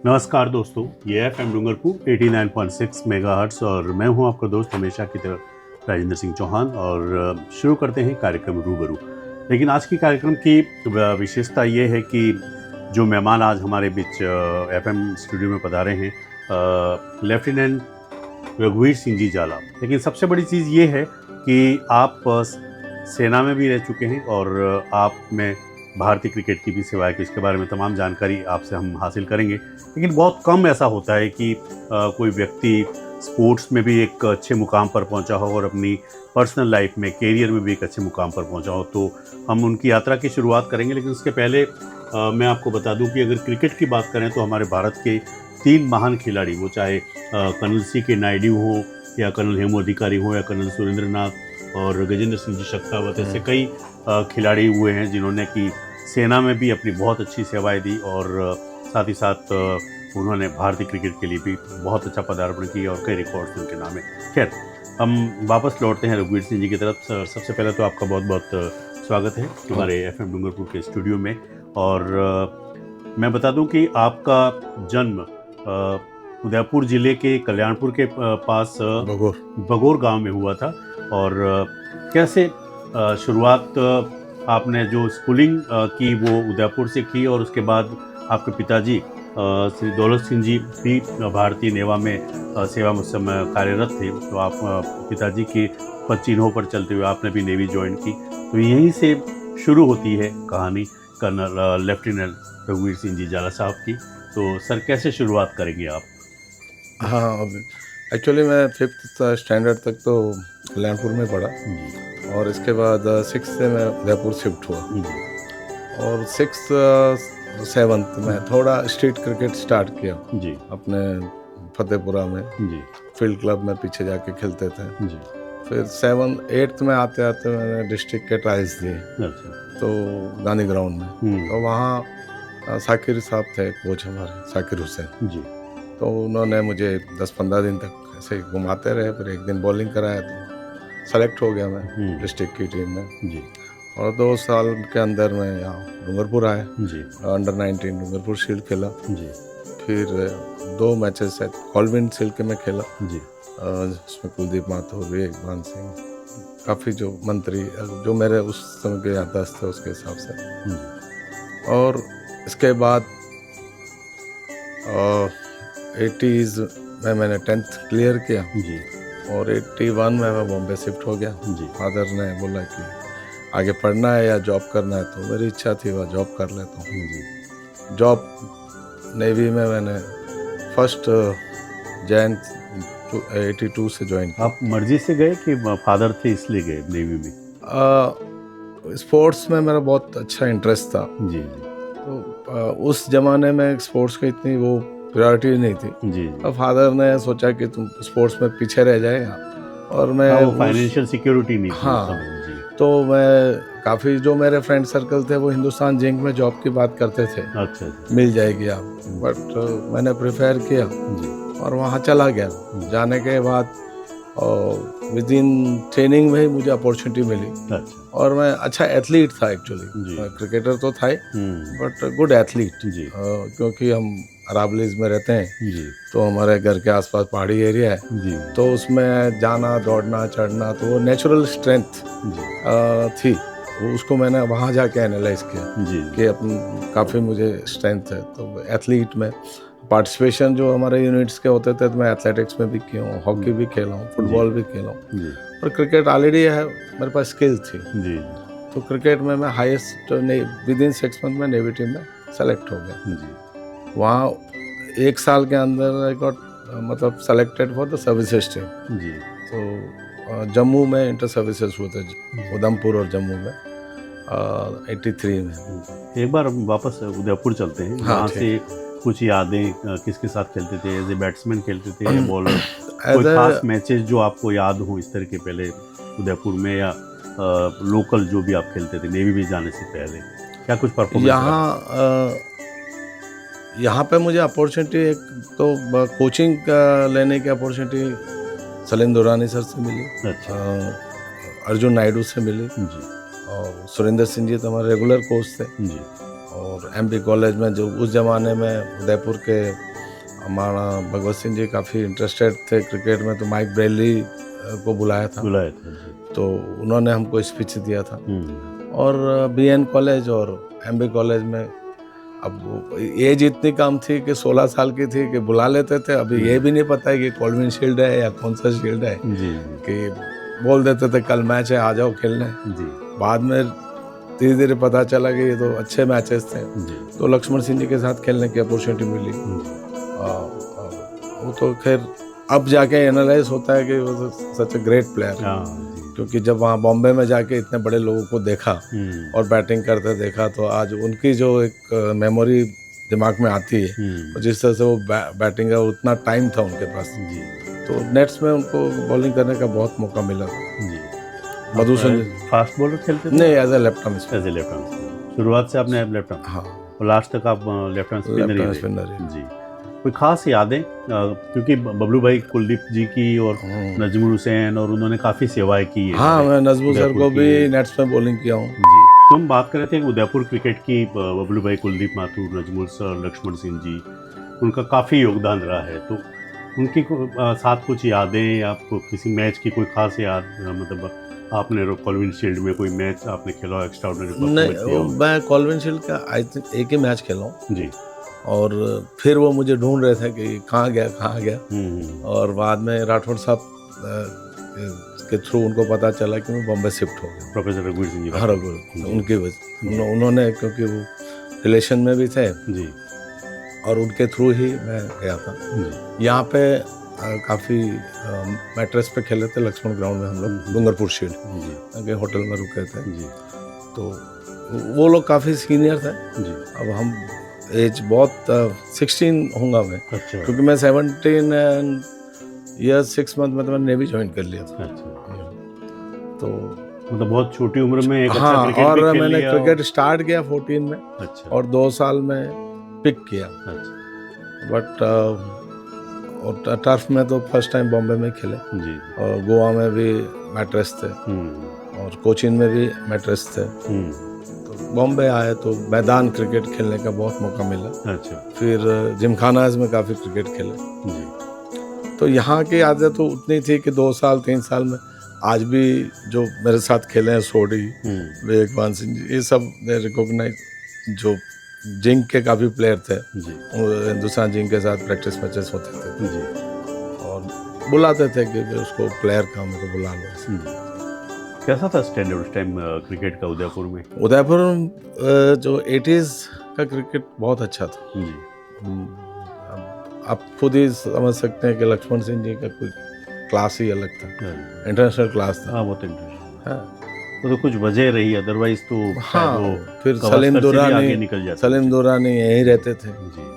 नमस्कार दोस्तों, ये एफएम डूंगरपुर 89.6 मेगाहर्ट्ज़ और मैं हूं आपका दोस्त हमेशा की तरह राजेंद्र सिंह चौहान। और शुरू करते हैं कार्यक्रम रूबरू। लेकिन आज की कार्यक्रम की विशेषता ये है कि जो मेहमान आज हमारे बीच एफएम स्टूडियो में पधारे हैं, लेफ्टिनेंट रघुवीर सिंह जी जाला। लेकिन सबसे बड़ी चीज़ ये है कि आप सेना में भी रह चुके हैं और आप में भारतीय क्रिकेट की भी सेवाएं की, इसके बारे में तमाम जानकारी आपसे हम हासिल करेंगे। लेकिन बहुत कम ऐसा होता है कि कोई व्यक्ति स्पोर्ट्स में भी एक अच्छे मुकाम पर पहुंचा हो और अपनी पर्सनल लाइफ में, कैरियर में भी एक अच्छे मुकाम पर पहुंचा हो। तो हम उनकी यात्रा की शुरुआत करेंगे, लेकिन उसके पहले मैं आपको बता दूं कि अगर क्रिकेट की बात करें तो हमारे भारत के 3 महान खिलाड़ी, वो चाहे कर्नल C.K. नायडू हो या कर्नल हेमू अधिकारी हो या कर्नल सुरेंद्र नाथ और गजेंद्र सिंह जी शेखावत, ऐसे कई खिलाड़ी हुए हैं जिन्होंने कि सेना में भी अपनी बहुत अच्छी सेवाएं दी और साथ ही साथ उन्होंने भारतीय क्रिकेट के लिए भी बहुत अच्छा पदार्पण किया और कई रिकॉर्ड्स उनके नाम है। खैर, हम वापस लौटते हैं रघुवीर सिंह जी की तरफ। सबसे पहले तो आपका बहुत बहुत स्वागत है हमारे एफएम डूंगरपुर के स्टूडियो में। और मैं बता दूं कि आपका जन्म उदयपुर ज़िले के कल्याणपुर के पास बगोर गांव में हुआ था। और कैसे शुरुआत आपने जो स्कूलिंग की वो उदयपुर से की, और उसके बाद आपके पिताजी श्री दौलत सिंह जी भी भारतीय नेवा में सेवा में उस समय कार्यरत थे, तो आप पिताजी के पदचिन्हों पर चलते हुए आपने भी नेवी ज्वाइन की। तो यहीं से शुरू होती है कहानी कर्नल लेफ्टिनेंट रघुवीर सिंह जी जाला साहब की। तो सर, कैसे शुरुआत करेंगे आप? हाँ, एक्चुअली मैं 5th स्टैंडर्ड तक तो कल्याणपुर में पढ़ा और इसके बाद 6th से मैं उदयपुर शिफ्ट हुआ और 6th 7th में थोड़ा स्ट्रीट क्रिकेट स्टार्ट किया जी। अपने फतेहपुरा में जी। फील्ड क्लब में पीछे जाके खेलते थे जी। फिर 7th 8th में आते आते मैंने डिस्ट्रिक्ट के ट्रायल्स दिए, अच्छा। तो गांधी ग्राउंड में। तो वहाँ साकिर साहब थे कोच हमारे, साकिर हुसैन जी। तो उन्होंने मुझे 10-15 दिन तक ऐसे घुमाते रहे। फिर एक दिन बॉलिंग कराया तो सेलेक्ट हो गया मैं डिस्ट्रिक्ट की टीम में जी। और 2 साल के अंदर मैं यहाँ डूंगरपुर आया जी। अंडर 19 डूंगरपुर शील्ड खेला। जी। फिर 2 मैचेस है कॉलविन शील्ड के में खेला जी। जिसमें कुलदीप माथुर, विवेक भान सिंह, काफ़ी जो मंत्री जो मेरे उस समय के याददाश्त थे उसके हिसाब से। और इसके बाद 80s में मैंने 10th क्लियर किया जी। और 81 में मैं बॉम्बे शिफ्ट हो गया। जी। फादर ने बोला कि आगे पढ़ना है या जॉब करना है, तो मेरी इच्छा थी वह जॉब कर लेता हूँ। जी। जॉब नेवी में मैंने 1 जैन 82 से ज्वाइन किया। आप मर्जी से गए कि फादर थे इसलिए गए नेवी में? स्पोर्ट्स में मेरा बहुत अच्छा इंटरेस्ट था। जी। तो उस ज़माने में स्पोर्ट्स की इतनी वो प्रायोरिटी नहीं थी। जी। अब फादर ने सोचा कि तुम स्पोर्ट्स में पीछे रह जाएगा और मैं फाइनेंशियल सिक्योरिटी नहीं थी। हाँ, जी। तो मैं काफ़ी जो मेरे फ्रेंड सर्कल थे वो हिंदुस्तान जिंक में जॉब की बात करते थे। अच्छा। मिल जाएगी आप, बट मैंने प्रेफर किया जी। और वहाँ चला गया। जाने के बाद विद इन ट्रेनिंग में ही मुझे अपॉर्चुनिटी मिली। अच्छा। और मैं अच्छा एथलीट था एक्चुअली, क्रिकेटर तो था ही बट गुड एथलीट। जी। क्योंकि हम अरावलीज में रहते हैं जी। तो हमारे घर के आसपास पहाड़ी एरिया है। जी। तो उसमें जाना, दौड़ना, चढ़ना, तो वो नेचुरल स्ट्रेंथ थी। वो उसको मैंने वहाँ जाके एनालाइज किया जी। कि अपन काफ़ी मुझे स्ट्रेंथ है। तो एथलीट में पार्टिसिपेशन जो हमारे यूनिट्स के होते थे, तो मैं एथलेटिक्स में भी किया हूँ, हॉकी भी खेला हूँ, फुटबॉल भी खेला हूँ और क्रिकेट ऑलरेडी है मेरे पास स्किल थी। जी। तो क्रिकेट में मैं हाईएस्ट विद इन 6 मंथ में नेवी टीम में सेलेक्ट हो गया। जी। वहाँ 1 साल के अंदर आई गॉट मतलब selected for the services team. जी। तो जम्मू में इंटर सर्विसेज हुए थे, उधमपुर और जम्मू में 83 में। एक बार हम वापस उदयपुर चलते हैं। हाँ, वहाँ से कुछ यादें, किसके साथ खेलते थे? एज ए बैट्समैन खेलते थे या बॉलर? कोई खास मैचेस जो आपको याद हो इस तरह के पहले उदयपुर में, या लोकल जो भी आप खेलते थे नेवी में जाने से पहले, क्या कुछ परफॉर्मेंस? यहाँ पे मुझे अपॉर्चुनिटी एक तो कोचिंग लेने की अपॉर्चुनिटी सलीम दुरानी सर से मिली। अच्छा। अर्जुन नायडू से मिली जी। और सुरेंद्र सिंह जी तो हमारे रेगुलर कोच थे। जी। और एमबी कॉलेज में जो उस ज़माने में उदयपुर के हमारा भगवत सिंह जी काफ़ी इंटरेस्टेड थे क्रिकेट में, तो माइक ब्रेली को बुलाया था बुलाया था जी। तो उन्होंने हमको स्पीच दिया था। और बीएन कॉलेज और एमबी कॉलेज में अब एज इतनी कम थी कि 16 साल की थी कि बुला लेते थे। अभी ये भी नहीं पता है कि कोलविन शील्ड है या कौन सा शील्ड है जी कि बोल देते थे कल मैच है आ जाओ खेलने। जी बाद में धीरे धीरे पता चला कि ये तो अच्छे मैचेस थे, जी तो लक्ष्मण सिंह जी के साथ खेलने की अपॉर्चुनिटी मिली। वो तो खैर अब जाके एनालाइज होता है कि वो सच ए ग्रेट प्लेयर, हाँ जी। क्योंकि जब वहाँ बॉम्बे में जाके इतने बड़े लोगों को देखा और बैटिंग करते देखा तो आज उनकी जो एक मेमोरी दिमाग में आती है और जिस तरह से वो बैटिंग है उतना टाइम था उनके पास जी तो नेट्स में उनको बॉलिंग करने का बहुत मौका मिला था। जी। मधुसूदन फास्ट बॉलर खेलते थे? नहीं, as a left arm as a left arm. शुरुआत से आपने लेफ्ट आर्म, हाँ और लास्ट तक आप लेफ्ट आर्म स्पिनर ही स्पिनर रहे। जी। कोई खास यादें, क्योंकि बबलू भाई कुलदीप जी की और नजमुल हुसैन और उन्होंने काफ़ी सेवाएं की है। हाँ, मैं नजमुल सर को भी की। नेट्स में बॉलिंग किया हूँ। जी। तो हम बात कर रहे थे कि उदयपुर क्रिकेट की बबलू भाई, कुलदीप माथुर, नजमुल सर, लक्ष्मण सिंह जी, उनका काफ़ी योगदान रहा है। तो उनकी साथ कुछ यादें, आपको किसी मैच की कोई खास याद, मतलब आपने कोलविन शील्ड में कोई मैच आपने खेला एक्स्ट्रा ऑर्डिनरी? नहीं, मैं कोलविन शील्ड का आई थिंक एक ही मैच खेला हूँ जी। और फिर वो मुझे ढूंढ रहे थे कि कहाँ गया। और बाद में राठौड़ साहब के थ्रू उनको पता चला कि मैं बॉम्बे शिफ्ट हो गया। प्रोफेसर रघुवीर सिंह जी, हाँ रघुवीर, उनकी वजह उन्होंने, क्योंकि वो रिलेशन में भी थे जी, और उनके थ्रू ही मैं गया था। यहाँ पे काफ़ी मैट्रेस पे खेले थे लक्ष्मण ग्राउंड में हम लोग, डूंगरपुर शील्ड के होटल में रुके थे जी। तो वो लोग काफ़ी सीनियर थे जी। अब हम एज बहुत 16 होऊंगा मैं। अच्छा। क्योंकि मैं 17 ईयर्स 6 मंथ में तो मैंने नेवी ज्वाइन कर लिया था। अच्छा। तो मतलब बहुत छोटी उम्र में एक हाँ, अच्छा क्रिकेट और भी खेल मैंने लिया क्रिकेट स्टार्ट किया 14 में। अच्छा। और 2 साल में पिक किया। अच्छा। बट और टर्फ में तो फर्स्ट टाइम बॉम्बे में खेले जी। और गोवा में भी मैट्रेस थे और कोचिन में भी मैट्रेस थे। तो बॉम्बे आए तो मैदान क्रिकेट खेलने का बहुत मौका मिला। अच्छा। फिर जिमखानाज में काफ़ी क्रिकेट खेले जी। तो यहाँ की आदत तो उतनी थी कि 2 साल 3 साल में आज भी जो मेरे साथ खेले हैं, सोडी, विवेकवान सिंह जी, ये सब ने रिकॉग्नाइज, जो जिंक के काफ़ी प्लेयर थे जी। हिंदुस्तान जिंक के साथ प्रैक्टिस मैचेस होते थे जी। और बुलाते थे कि उसको प्लेयर का मेरे को बुला लो। कैसा था स्टैंडर्ड उस टाइम क्रिकेट का उदयपुर में? उदयपुर जो 80s का क्रिकेट बहुत अच्छा था जी। आप खुद ही समझ सकते हैं कि लक्ष्मण सिंह जी का कोई क्लास ही अलग था, इंटरनेशनल क्लास था। हाँ, वो तो इंटरनेशनल। हाँ, तो कुछ वजह रही, अदरवाइज तो हाँ। वो फिर सलीम दुरानी यहीं रहते थे।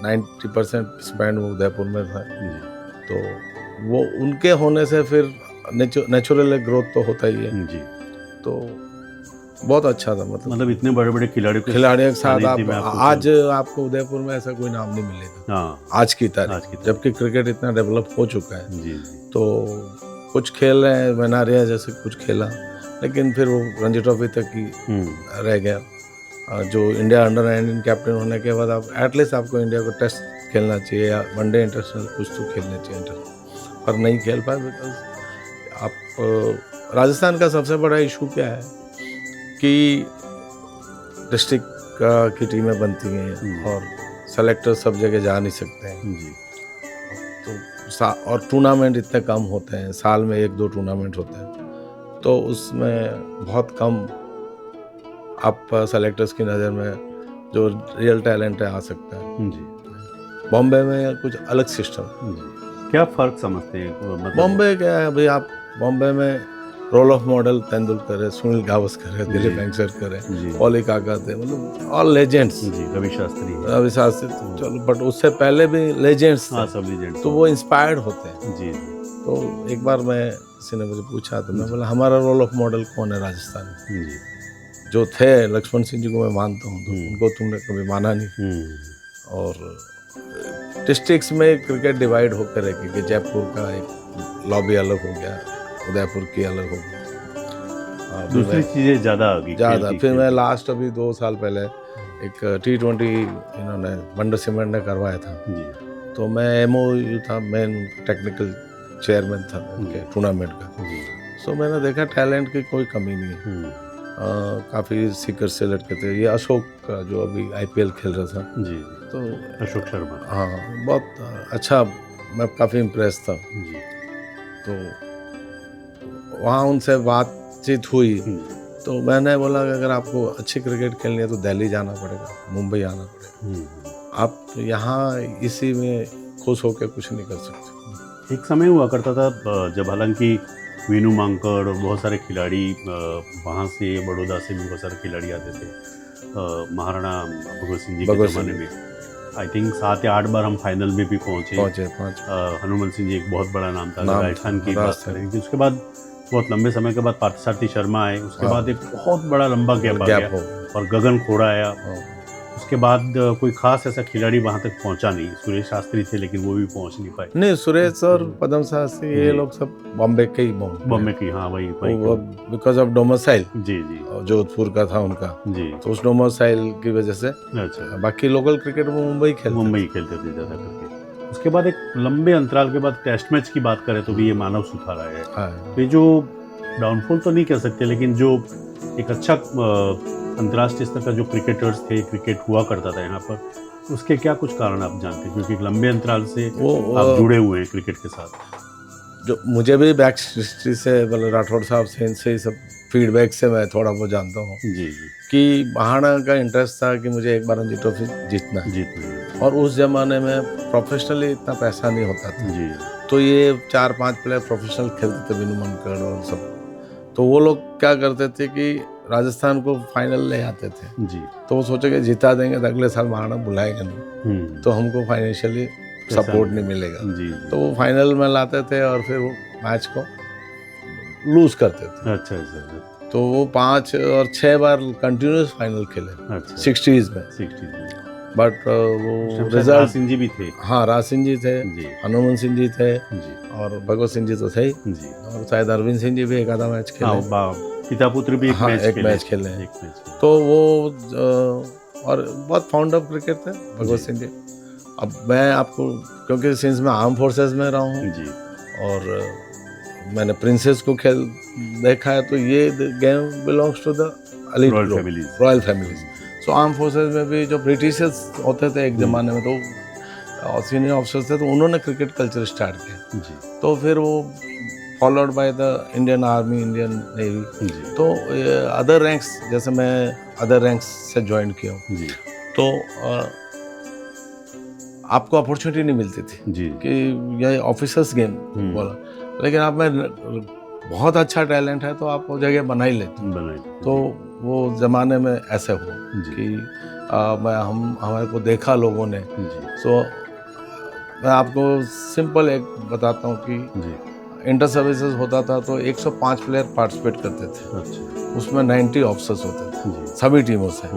90% स्पेंड वो उदयपुर में था। तो वो उनके होने से फिर नेचुरल ग्रोथ तो होता ही है जी। तो बहुत अच्छा था, मतलब इतने बड़े बड़े खिलाड़ियों के साथ आज आपको उदयपुर में ऐसा कोई नाम नहीं मिलेगा। हाँ, आज की तारीख, जबकि क्रिकेट इतना डेवलप हो चुका है जी। तो कुछ खेल रहे हैं, वनारिया जैसे कुछ खेला, लेकिन फिर वो रणजी ट्रॉफी तक ही रह गया। जो इंडिया अंडर-19 कैप्टन होने के बाद आप एटलीस्ट आपको इंडिया को टेस्ट खेलना चाहिए या वनडे इंटरनेशनल कुछ तो खेलना चाहिए, पर नहीं खेल पाए। बिकॉज आप राजस्थान का सबसे बड़ा इशू क्या है कि डिस्ट्रिक्ट की टीमें बनती हैं और सेलेक्टर सब जगह जा नहीं सकते हैं जी। तो और टूर्नामेंट इतने कम होते हैं, साल में 1-2 टूर्नामेंट होते हैं, तो उसमें बहुत कम आप सेलेक्टर्स की नज़र में जो रियल टैलेंट है आ सकता है जी। बॉम्बे में कुछ अलग सिस्टम जी। क्या फ़र्क समझते हैं? बॉम्बे क्या है भाई, आप बॉम्बे में रोल ऑफ मॉडल तेंदुलकर है, सुनील गावस्कर है, दिलीप वेंकसरकर है, ओली काका थे, मतलब ऑल लेजेंड्स जी। रवि शास्त्री चलो, बट उससे पहले भी लेजेंड्स थे। सब लेजेंड्स, तो वो इंस्पायर्ड होते हैं जी। तो एक बार मैं किसी ने मुझे पूछा तो मैं बोला हमारा रोल ऑफ मॉडल कौन है राजस्थान में जी। जो थे लक्ष्मण सिंह जी को मैं मानता हूँ, तो उनको तुमने कभी माना नहीं। और डिस्ट्रिक्ट्स में क्रिकेट डिवाइड होकर रखे कि जयपुर का एक लॉबी अलग हो गया, उदयपुर की अलग हो गई, दूसरी चीज़ें ज़्यादा। फिर मैं लास्ट अभी 2 साल पहले एक T20 इन्होंने वंडर सीमेंट ने करवाया था, जी तो मैं MOU था, मेन टेक्निकल चेयरमैन था उनके टूर्नामेंट का। जी सो मैंने देखा टैलेंट की कोई कमी नहीं है, काफ़ी सीकर से लड़के थे। ये अशोक का जो अभी IPL खेल रहा था, जी तो अशोक शर्मा हाँ बहुत अच्छा, मैं काफ़ी इम्प्रेस था। जी तो वहाँ उनसे बातचीत हुई, तो मैंने बोला कि अगर आपको अच्छी क्रिकेट खेलनी है तो दिल्ली जाना पड़ेगा, मुंबई आना पड़ेगा, आप यहाँ इसी में खुश होकर कुछ नहीं कर सकते। एक समय हुआ करता था जब हालांकि वीनू मांकड़ और बहुत सारे खिलाड़ी वहाँ से बड़ौदा से भी बहुत सारे खिलाड़ी आते थे, महाराणा भगत सिंह जी के ज़माने में आई थिंक 7 या 8 बार हम फाइनल में भी पहुँचे 5। हनुमान सिंह जी एक बहुत बड़ा नाम था, राजस्थान की बात करें। उसके बाद बहुत लंबे समय के बाद पार्थसारथी शर्मा आए, उसके बाद एक बहुत बड़ा लंबा गैप आ गया और गगन खोड़ा आया। उसके बाद कोई खास ऐसा खिलाड़ी वहां तक पहुंचा नहीं। सुरेश शास्त्री थे लेकिन वो भी पहुंच नहीं पाए। नहीं, सुरेश और पद्म शास्त्री ये लोग सब बॉम्बे के ही बॉम्बे की, हाँ वही बिकॉज ऑफ डोमिसाइल, जी जी जोधपुर का था उनका जी, तो उस डोमिसाइल की वजह से। अच्छा, बाकी लोकल क्रिकेट में मुंबई खेलते थे ज़्यादा करके। उसके बाद एक लंबे अंतराल के बाद टेस्ट मैच की बात करें तो भी ये मानव सुथार आया है। तो ये जो डाउनफॉल तो नहीं कह सकते, लेकिन जो एक अच्छा अंतर्राष्ट्रीय स्तर का जो क्रिकेटर्स थे, क्रिकेट हुआ करता था यहाँ पर, उसके क्या कुछ कारण आप जानते हैं? क्योंकि एक लंबे अंतराल से आप जुड़े हुए हैं क्रिकेट के साथ। जो मुझे भी बैक हिस्ट्री से, मतलब राठौड़ साहब से, इनसे सब फीडबैक से मैं थोड़ा बहुत जानता हूँ जी कि महाराणा का इंटरेस्ट था कि मुझे एक बार रणजी ट्रॉफी जीतना है, और उस जमाने में प्रोफेशनली इतना पैसा नहीं होता था जी, तो ये 4-5 प्लेयर प्रोफेशनल खेलते थे, वीनू मांकड़ और सब। तो वो लोग क्या करते थे कि राजस्थान को फाइनल ले आते थे जी, तो वो सोचे कि जिता देंगे तो अगले साल महाराणा बुलाएगा नहीं, तो हमको फाइनेंशियली सपोर्ट नहीं मिलेगा जी, तो वो फाइनल में लाते थे और फिर वो मैच को लूज करते थे। अच्छा अच्छा, तो वो 5 और 6 बार कंटिन्यूस फाइनल खेले, अच्छा, 60s में। बट वो रिजल्ट सिंह जी भी थे, हाँ राज सिंह जी थे, हनुमान सिंह जी थे, और भगत सिंह जी तो थे ही, और शायद अरविंद सिंह जी भी एक आधा मैच खेले, पिता पुत्र भी एक मैच खेले। तो वो और बहुत फाउंड ऑफ क्रिकेट थे भगवत सिंह जी। अब मैं आपको, क्योंकि सिंस मैं आर्म फोर्सेस में रहा हूँ और मैंने प्रिंसेस को खेल देखा है, तो ये game belongs to the royal families. So arm forces में भी जो ब्रिटिशर्स होते थे एक ज़माने में, तो सीनियर ऑफिसर्स थे, तो उन्होंने क्रिकेट कल्चर स्टार्ट किया। तो फिर वो followed by the Indian army, Indian navy, तो अदर रैंक्स, जैसे मैं अदर रैंक्स से ज्वाइन किया हूँ, तो आपको अपॉर्चुनिटी नहीं मिलती थी कि ये ऑफिसर्स गेम बोला, लेकिन आप में बहुत अच्छा टैलेंट है तो आप वो जगह बना ही लेते। तो वो ज़माने में ऐसे हुआ कि हमारे को देखा लोगों ने। सो मैं आपको सिंपल एक बताता हूँ कि इंटर सर्विसेज होता था तो 105 प्लेयर पार्टिसिपेट करते थे, उसमें 90 ऑफिसर्स होते थे सभी टीमों से,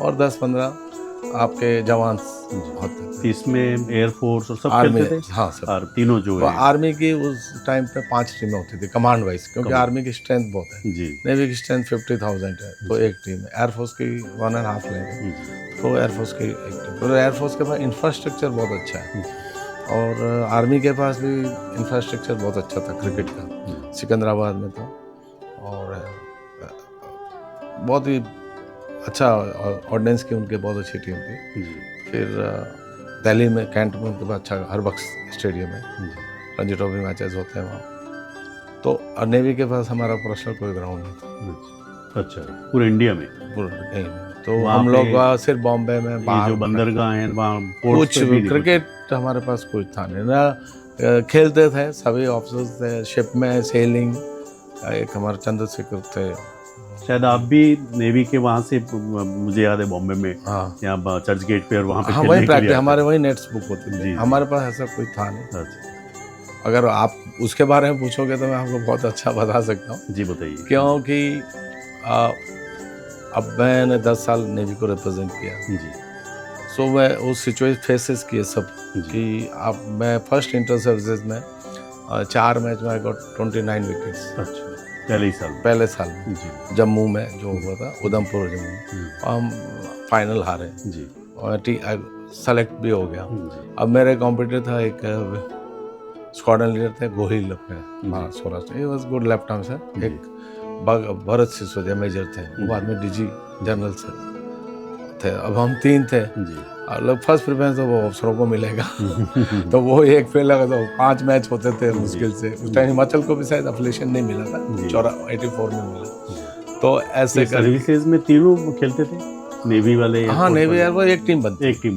और 10-15 आपके जवान होते थे। इसमें एयरफोर्स और सब आर्मी, खेलते थे? हाँ सब, तीनों जो है। आर्मी की उस टाइम पे 5 टीमें होती थी कमांड वाइज, क्योंकि आर्मी की स्ट्रेंथ बहुत है, नेवी की स्ट्रेंथ 50,000 है, तो एक टीम है। एयरफोर्स की 1.5 लेंगे, तो एयरफोर्स की एक टीम। तो एयरफोर्स के पास इंफ्रास्ट्रक्चर बहुत अच्छा है, और आर्मी के पास भी इंफ्रास्ट्रक्चर बहुत अच्छा था क्रिकेट का, सिकंदराबाद में था, और बहुत ही अच्छा ऑर्डिनेंस की उनके बहुत अच्छी टीम थी। फिर दिल्ली में कैंट में उनके पास अच्छा हर वक्त स्टेडियम है, रणजी ट्रॉफी मैचेस होते हैं वहाँ। तो नेवी के पास हमारा पर्सनल कोई ग्राउंड नहीं था। अच्छा, पूरे इंडिया में? पूरे कहीं नहीं। तो हम लोग सिर्फ बॉम्बे में बाहर जो बंदरगाह हैं वहाँ कुछ क्रिकेट हमारे पास कुछ था नहीं ना। खेलते थे सभी ऑफिसर्स थे, शिप में सेलिंग, एक हमारे चंद्रशेखर थे, शायद आप भी नेवी के वहाँ से, मुझे याद है बॉम्बे में, हाँ, यहाँ चर्च गेट पे, और वहाँ पे वही प्रैक्टिस, हमारे वही नेट्स बुक होती थी, हमारे पास ऐसा कोई था नहीं। अच्छा। अगर आप उसके बारे में पूछोगे तो मैं आपको बहुत अच्छा बता सकता हूँ। जी बताइए। क्योंकि अब मैंने 10 साल नेवी को रिप्रेजेंट किया जी। सो मैं उस सिचुएशन फेसेस किए सब कि अब मैं फर्स्ट इंटर सर्विसेज में 4 मैच में आई गॉट 29 विकेट्स। अच्छा। पहले साल में जी जम्मू में जो हुआ था, उधमपुर और जम्मू, हम फाइनल हारे जी और सेलेक्ट भी हो गया। जी अब मेरे कॉम्पिटिटर था एक स्क्वाड्रन लीडर थे गोहिल अपने सौराष्ट्र, ये was good left arm sir. एक भरत सिसोदिया मेजर थे, वो बाद में डीजी जनरल से थे। अब हम 3 थे, जी मतलब फर्स्ट प्रेफरेंस तो वो अफसरों को मिलेगा तो वो एक फेल लगा, तो 5 मैच होते थे मुश्किल से। उस टाइम हिमाचल को भी शायद अफिलिएशन नहीं मिला था, 84 में मिला। तो ऐसे सर्विसेज में तीनों खेलते थे, नेवी वाले? हाँ, नेवी एयर वो एक टीम बनती थी।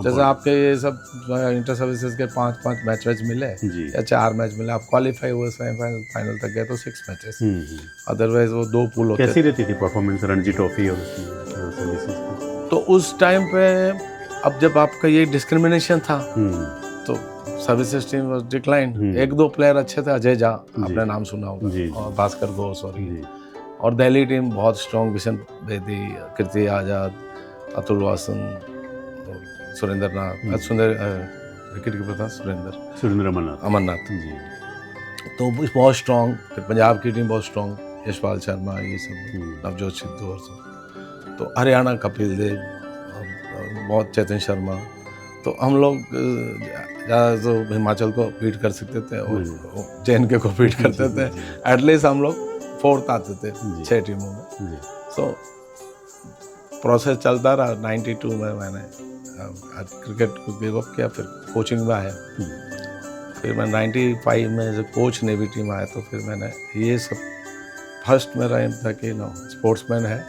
जैसे आपके ये सब इंटर सर्विसेज के 5 मैच मिले या 4 मैच मिले, आप क्वालिफाई हुए सेमीफाइनल फाइनल तक गए तो 6 मैचेस, अदरवाइज वो 2 पूल होते। कैसी रहती थी परफॉर्मेंस रणजी ट्रॉफी और सर्विसेज की? तो उस टाइम पे अब जब आपका ये डिस्क्रिमिनेशन था तो services team was decline. 1-2 player अच्छे थे, अजय झा आपने नाम सुना होगा, और भास्कर घोष और दिल्ली टीम बहुत स्ट्रॉन्ग, बिशन बेदी, कीर्ति आजाद, अतुल वासन, सुरेंद्र नाथ, विकेट कीपर था सुरेंद्र अमरनाथ जी, तो बहुत स्ट्रॉन्ग। फिर पंजाब की टीम बहुत स्ट्रॉन्ग, यशपाल शर्मा, ये सब, नवजोत सिद्धू और सब। तो हरियाणा कपिल देव, बहुत चेतन शर्मा। तो हम लोग ज़्यादा तो हिमाचल को बीट कर सकते थे और JNK को बीट करते थे। एटलीस्ट हम लोग 4th आते थे 6 टीमों में। तो प्रोसेस चलता रहा। 92 में मैंने क्रिकेट को गिव अप किया, फिर कोचिंग में आया। फिर मैं 95 में जब कोच नेवी टीम आया तो फिर मैंने ये सब, फर्स्ट मेरा एम था कि नो स्पोर्ट्समैन है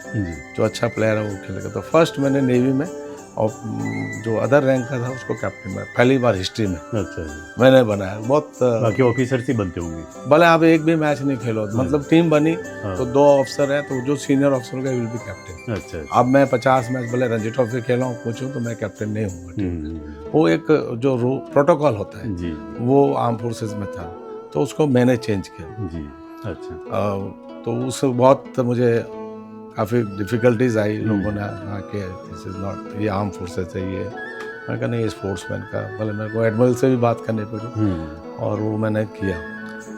जो अच्छा प्लेयर है वो खेलेगा। तो फर्स्ट मैंने नेवी में, और जो अदर रैंक का था उसको कैप्टन में पहली बार हिस्ट्री में मैंने बनाया। बहुत बाकी ऑफिसर ही बनते होंगे, भले आप एक भी मैच नहीं खेलो, मतलब टीम बनी तो 2 अफसर हैं, तो जो सीनियर अफसर होगा विल बी कैप्टन। अच्छा। अब मैं 50 मैच भले रणजी ट्रॉफी खेला हूँ, कुछ हूँ, तो मैं कैप्टन नहीं हूँ। वो एक जो प्रोटोकॉल होता है जी, वो आर्म फोर्सेज में था, तो उसको मैंने चेंज किया जी। अच्छा। तो उससे बहुत मुझे काफ़ी डिफ़िकल्टीज आई। लोगों ने कहा कि दिस इज़ नॉट, ये आर्म फोर्सेस है, ये मैं कहा नहीं, ये स्पोर्ट्समैन का। भले मेरे को एडमिरल से भी बात करनी पड़ी और वो मैंने किया।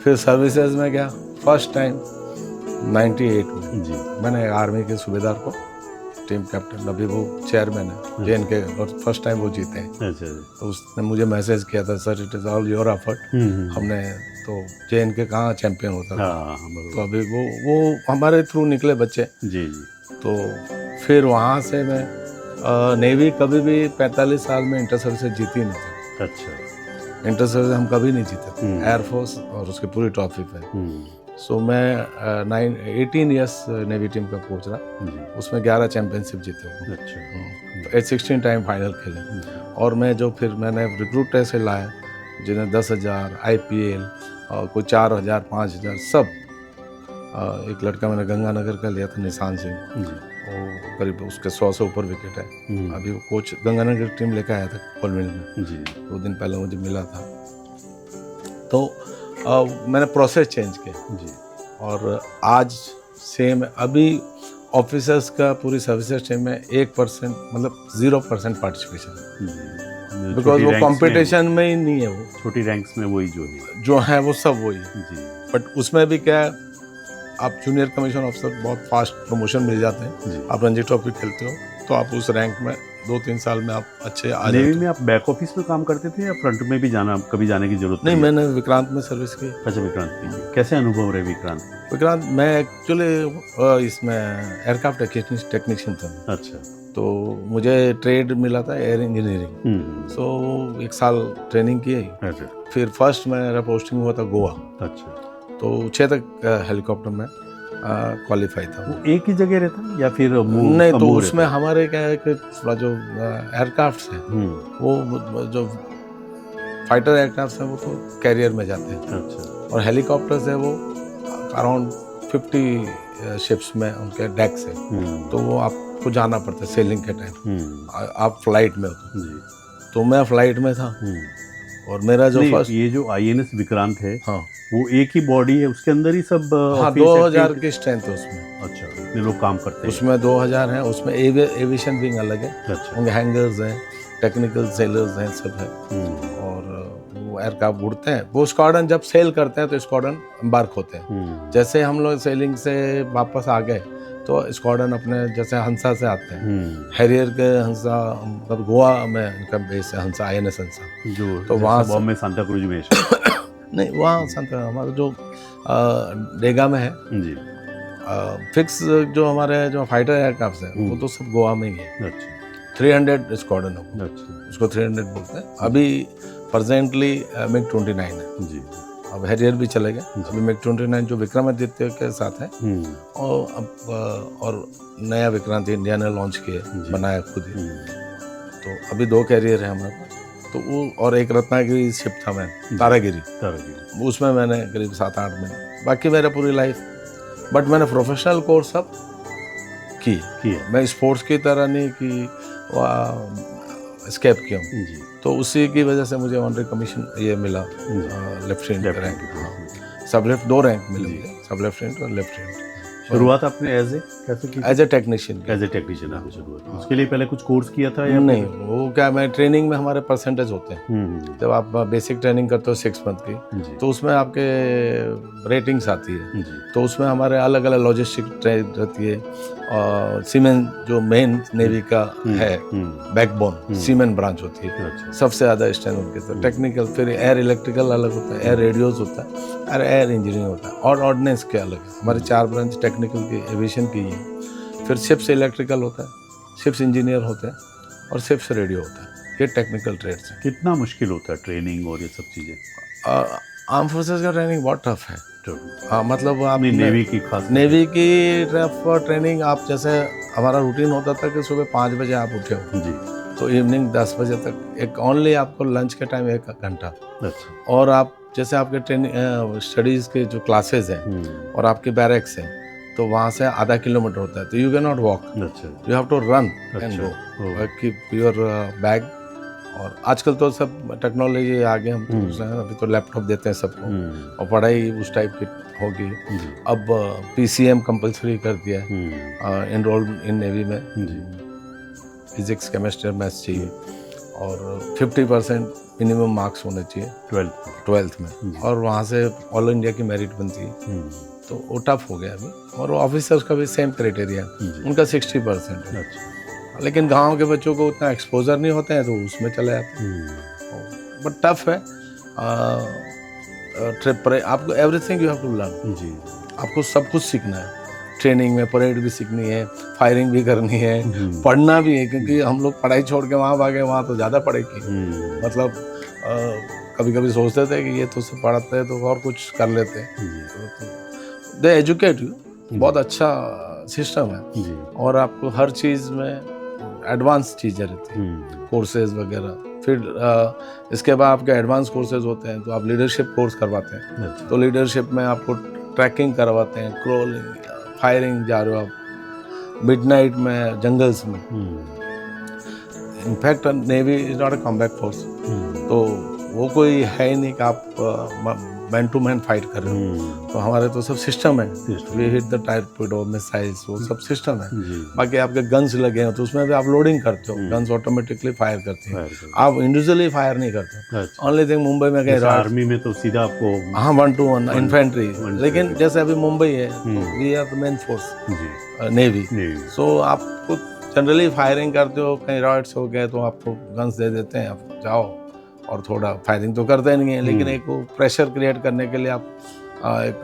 फिर सर्विसेज में गया, फर्स्ट टाइम 98 में जी मैंने आर्मी के सूबेदार को टीम कैप्टन, अभी वो चेयरमैन है JNK, और फर्स्ट टाइम वो जीते हैं। अच्छा। तो उसने मुझे मैसेज किया था, sir it is all your effort. हमने तो JNK कहाँ चैंपियन होता था, तो अभी वो हमारे थ्रू निकले बच्चे जी। तो फिर वहाँ से मैं नेवी कभी भी 45 साल में इंटर सर्विसेज जीती नहीं थी। अच्छा। इंटर सर्विसेज हम कभी नहीं जीते थे, एयरफोर्स और उसकी पूरी ट्रॉफी पे। सो मैं 18 ईयर्स नेवी टीम का कोच रहा, उसमें 11 चैंपियनशिप जीते हुए। अच्छा। 16 टाइम फाइनल खेले। और मैं जो फिर मैंने रिक्रूट से लाया, जिन्हें 10,000 IPL और कोई 4,000 5,000 सब। एक लड़का मैंने गंगानगर का लिया था, निशान सिंह, वो करीब उसके 100 से ऊपर विकेट है। अभी वो कोच गंगानगर टीम लेकर आया था कोलमिल में जी। 2 दिन पहले मुझे मिला था। तो मैंने प्रोसेस चेंज किया जी। और आज सेम, अभी ऑफिसर्स का पूरी सर्विसेज टीम में 1% मतलब 0% पार्टिसिपेशन, बिकॉज वो कंपटीशन में ही नहीं है। वो छोटी रैंक्स में वही जो है वो सब वही जी। बट उसमें भी क्या है, आप जूनियर कमीशन ऑफिसर बहुत फास्ट प्रमोशन मिल जाते हैं। आप रणजी ट्रॉफी खेलते हो तो आप उस रैंक में 2-3 साल में आप अच्छे आ जाते। नेवी में आप बैक ऑफिस में काम करते थे या फ्रंट में भी कभी जाने की जरूरत नहीं? मैंने विक्रांत में सर्विस की। अच्छा, विक्रांत की कैसे अनुभव रहे विक्रांत? मैं एक्चुअली इसमें एयरक्राफ्ट टेक्नीशियन था। अच्छा। तो मुझे ट्रेड मिला था एयर इंजीनियरिंग। सो 1 साल ट्रेनिंग की। अच्छा। फिर फर्स्ट मेरा पोस्टिंग हुआ था गोवा। अच्छा। तो 6 तक हेलीकॉप्टर में क्वालिफाई था। वो एक ही जगह रहता या फिर नहीं? तो उसमें हमारे क्या है कि थोड़ा जो एयरक्राफ्ट है वो जो फाइटर एयरक्राफ्ट है वो तो कैरियर में जाते हैं। अच्छा। और हेलीकॉप्टर्स है वो अराउंड 50 शिप्स में उनके डेक से, तो वो आपको जाना पड़ता है सेलिंग के टाइम। आप फ्लाइट में हो तो मैं फ्लाइट में था। और मेरा जो फर्स्ट ये जो INS विक्रांत है, हाँ, वो एक ही बॉडी है, उसके अंदर ही सब। हाँ, 2000 की स्ट्रेंथ है उसमें। अच्छा, इतने लोग काम करते हैं उसमें 2000 है। उसमें एविएशन विंग अलग है। अच्छा। उनके हैंगर्स हैं, टेक्निकल सेलर्स हैं, सब है। और वो एयरक्राफ्ट उड़ते हैं, वो स्क्वाड्रन जब सेल करते हैं तो स्क्वाड्रन एम्बार्क होते हैं। जैसे हम लोग सेलिंग से वापस आ गए तो स्क्वाड्रन अपने जैसे हंसा से आते हैं, हैरियर के हंसा, मतलब गोवा में इनका बेस है हंसा, INS हंसा, जो तो वहाँ बॉम्बे में सांता क्रूज में नहीं, वहाँ संता हमारा जो डेगा में है जी। फिक्स, जो हमारे जो फाइटर एयरक्राफ्ट है वो तो सब गोवा में ही है। अच्छा 300 स्क्वाड्रन है, अच्छा उसको 300 बोलते हैं। अभी प्रेजेंटली मिग 29 है जी। अब, हैरियर भी चले गए। अभी मिग 29 जो विक्रमादित्य के साथ है, और अब और नया विक्रांत इंडिया ने लॉन्च किया, बनाया खुद ही। तो अभी 2 कैरियर है हमारे पास, तो वो, और एक रत्नागिरी शिप था मैं, तारागिरी, उसमें मैंने करीब 7-8 महीने, बाकी मेरा पूरी लाइफ। बट मैंने प्रोफेशनल कोर्स सब की, मैं स्पोर्ट्स की तरह नहीं कि स्केप किया हूँ। तो उसी की वजह से मुझे ऑनरी कमीशन ये मिला, लेफ्टिनेंट रैंक, सब लेफ्ट 2 रैंक मिले मुझे, सब लेफ्टिनेंट और लेफ्टिनेंट। शुरुआत आपने कैसे की? एज ए टेक्नीशियन आपने शुरुआत, उसके लिए पहले कुछ कोर्स किया था या नहीं? वो क्या, मैं ट्रेनिंग में हमारे परसेंटेज होते हैं, जब आप बेसिक ट्रेनिंग करते हो 6 मंथ की, तो उसमें आपके रेटिंग्स आती है, तो उसमें हमारे अलग अलग लॉजिस्टिक ट्रेन रहती है, और सीमेन जो मेन नेवी का है बैकबोन, सीमेन ब्रांच होती है, सबसे ज़्यादा स्ट्रेंथ उनके। तो टेक्निकल, फिर एयर इलेक्ट्रिकल अलग होता है, एयर रेडियोज होता है, और एयर इंजीनियरिंग होता है, और ऑर्डिनेंस के अलग है। हमारे 4 ब्रांच टेक्निकल की, एविएशन की है। फिर शिप्स इलेक्ट्रिकल होता है, शिप्स इंजीनियर होते हैं, और शिप्स रेडियो होता है। ये टेक्निकल ट्रेड्स हैं। कितना मुश्किल होता है ट्रेनिंग और ये सब चीज़ें? आर्म फोर्सेस का ट्रेनिंग बहुत टफ है। हाँ, मतलब आप नेवी की खास, नेवी की टफ ट्रेनिंग, आप जैसे हमारा रूटीन होता था कि सुबह 5 बजे आप उठे हो जी, तो इवनिंग 10 बजे तक एक ओनली आपको लंच के टाइम 1 घंटा, अच्छा, और आप जैसे आपके ट्रेनिंग स्टडीज़ के जो क्लासेस हैं और आपके बैरक्स हैं, तो वहाँ से आधा किलोमीटर होता है, तो you can not walk, you have to run and go, keep your bag. और आजकल तो सब टेक्नोलॉजी आगे, हम तो अभी तो लैपटॉप देते हैं सबको, और पढ़ाई उस टाइप की होगी। अब PCM कंपलसरी कर दिया है, एनरोल इन नेवी में, फिजिक्स केमिस्ट्री मैथ्स चाहिए, और 50% मिनिमम मार्क्स होने चाहिए 12th में, और वहाँ से ऑल इंडिया की मेरिट बनती है, तो वो टफ हो गया अभी। और ऑफिसर्स का भी सेम क्राइटेरिया, उनका 60% है। लेकिन गांव के बच्चों को उतना एक्सपोजर नहीं होता है, तो उसमें चले जाते हैं। बट टफ है ट्रिप पर, आपको everything you have to learn जी, आपको सब कुछ सीखना है। ट्रेनिंग में परेड भी सीखनी है, फायरिंग भी करनी है, पढ़ना भी है, क्योंकि हम लोग पढ़ाई छोड़ के वहाँ भागे, वहाँ तो ज़्यादा पढ़ेगी। मतलब कभी कभी सोचते थे कि ये तो सब पढ़ते हैं तो और कुछ कर लेते हैं। दे एजुकेट यू, बहुत अच्छा सिस्टम है, और आपको हर चीज़ में एडवांस चीज़ें रहती हैं, कोर्सेज वगैरह। फिर इसके बाद आपके एडवांस कोर्सेज होते हैं, तो आप लीडरशिप कोर्स करवाते हैं, तो लीडरशिप में आपको ट्रैकिंग करवाते हैं, क्रोलिंग, फायरिंग जा रहे हो आप मिडनाइट में, जंगल्स में। In fact navy is not a combat force, तो वो कोई है ही नहीं कि आप मैन टू मैन फाइट कर रहे हो। तो हमारे तो सब सिस्टम है, we hit the torpedo, missiles, वो सब सिस्टम है। बाकी आपके गन्स लगे हैं, तो उसमें भी आप लोडिंग करते हो, गन्स ऑटोमेटिकली फायर करते हैं, आप इंडिविजुअली फायर नहीं करते। ओनली थिंग मुंबई में गए, आर्मी में तो सीधा आपको, हाँ, 1-to-1 इन्फेंट्री। लेकिन जैसे अभी मुंबई है, we are the main force navy, so आपको जनरली फायरिंग करते हो, कहीं रॉयट्स हो गए तो आपको गन्स दे देते हैं, आप जाओ, और थोड़ा फायरिंग तो करते नहीं है, लेकिन एक वो प्रेशर क्रिएट करने के लिए आप एक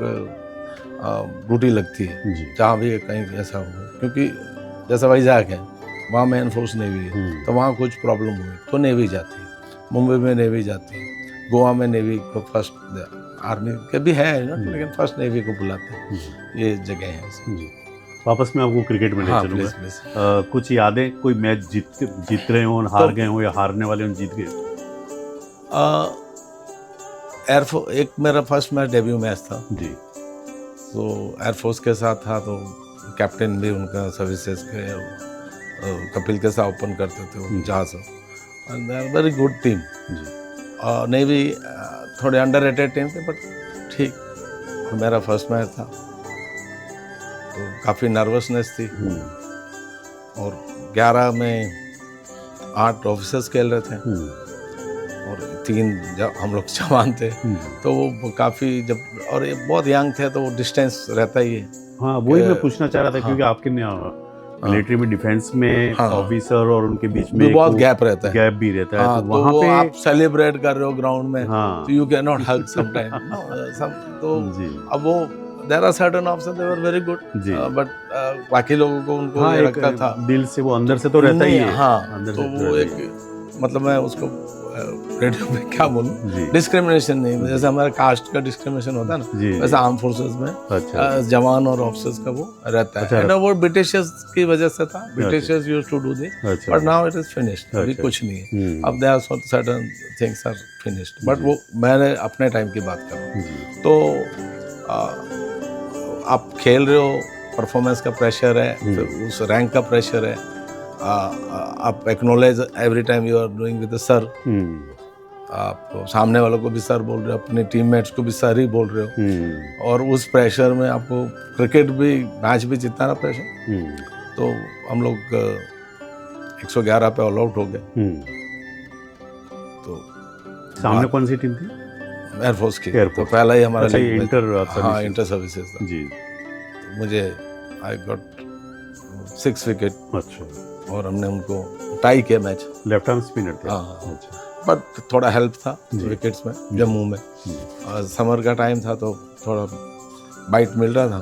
ड्यूटी लगती है, जहाँ भी कहीं ऐसा हो, क्योंकि जैसा वैजाग है, वहाँ मेन फोर्स नेवी है, तो वहाँ कुछ प्रॉब्लम हुई तो नेवी जाती है, मुंबई में नेवी जाती है, गोवा में नेवी को फर्स्ट, आर्मी के भी है ना, लेकिन फर्स्ट नेवी को बुलाते हैं, ये जगह है। वापस मैं आपको क्रिकेट में ले चलूँगा। कुछ यादें, कोई मैच जीत रहे हो, हार गए हो, या हारने वाले हो जीत गए? एयरफोर्स, एक मेरा फर्स्ट मैच डेब्यू मैच था जी, तो एयरफोर्स के साथ था, तो कैप्टन भी उनका सर्विसेज के कपिल के साथ ओपन करते थे जहाज, वेरी गुड टीम जी। नेवी थोड़े अंडररेटेड टीम थे, बट ठीक, मेरा फर्स्ट मैच था, तो काफ़ी नर्वसनेस थी, और 11 में 8 ऑफिसर्स खेल रहे थे, और 3 जब हम लोग जवान थे तो वो काफ़ी जब और ये बहुत यंग थे तो वो डिस्टेंस रहता ही है। हाँ, वही मैं पूछना चाह रहा था क्योंकि आपके मिलिट्री में डिफेंस में हाँ। ऑफिसर और उनके बीच में भी बहुत वो गैप रहता है। गैप भी रहता है, हाँ, तो तो वहाँ वो पे आप सेलिब्रेट कर रहे हो ग्राउंड में हाँ तो you can not hug some time तो जी अब वो there are certain officer they were very good जी बट बाकी लोगों को उनको हाँ, ये एक लगता था दिल से वो अंदर से तो रहता ही है, हाँ, अंदर तो से वो रहता ही एक मतलब मैं उसको रेडियो में क्या बोलूँ जी डिस्क्रिमिनेशन नहीं, जैसे हमारा कास्ट का डिस्क्रिमिनेशन होता है जी ना वैसे आर्म फोर्सेस में अच्छा जवान और ऑफिसर्स का वो रहता अच्छा, है ना, वो ब्रिटिशर्स की वजह से था, Britishers used to do this अच्छा but now it is finished, अभी अच्छा। कुछ नहीं है, हम्म, अब they are certain things are finished, but वो मैंने अपने टाइम की बात कर रहा हूँ। जी तो आप खेल रहे हो, परफॉर्मेंस का प्रेशर है, फिर उस रैंक का प्रेशर है, आप acknowledge every time you are doing with the sir, आप सामने वालों को भी सर बोल रहे हो, अपने टीममेट्स को भी सर ही बोल रहे हो, और उस प्रेशर में आपको क्रिकेट भी मैच भी जीतना ना प्रेशर, तो हम लोग 111 पे ऑल आउट हो गए। तो सामने कौन सी टीम थी? एयरफोर्स की, Air तो Force। पहला ही हमारा अच्छा, ये लीग में- इंटर हाँ सर्विसेज। इंटर सर्विसेज था, जी तो मुझे आई गॉट 6 विकेट अच्छा, और हमने उनको टाई किया मैच, लेफ्ट आर्म स्पिनर थे। हाँ। अच्छा बट थोड़ा हेल्प था जी। विकेट्स में, जम्मू में समर का टाइम था तो थोड़ा बाइट मिल रहा था,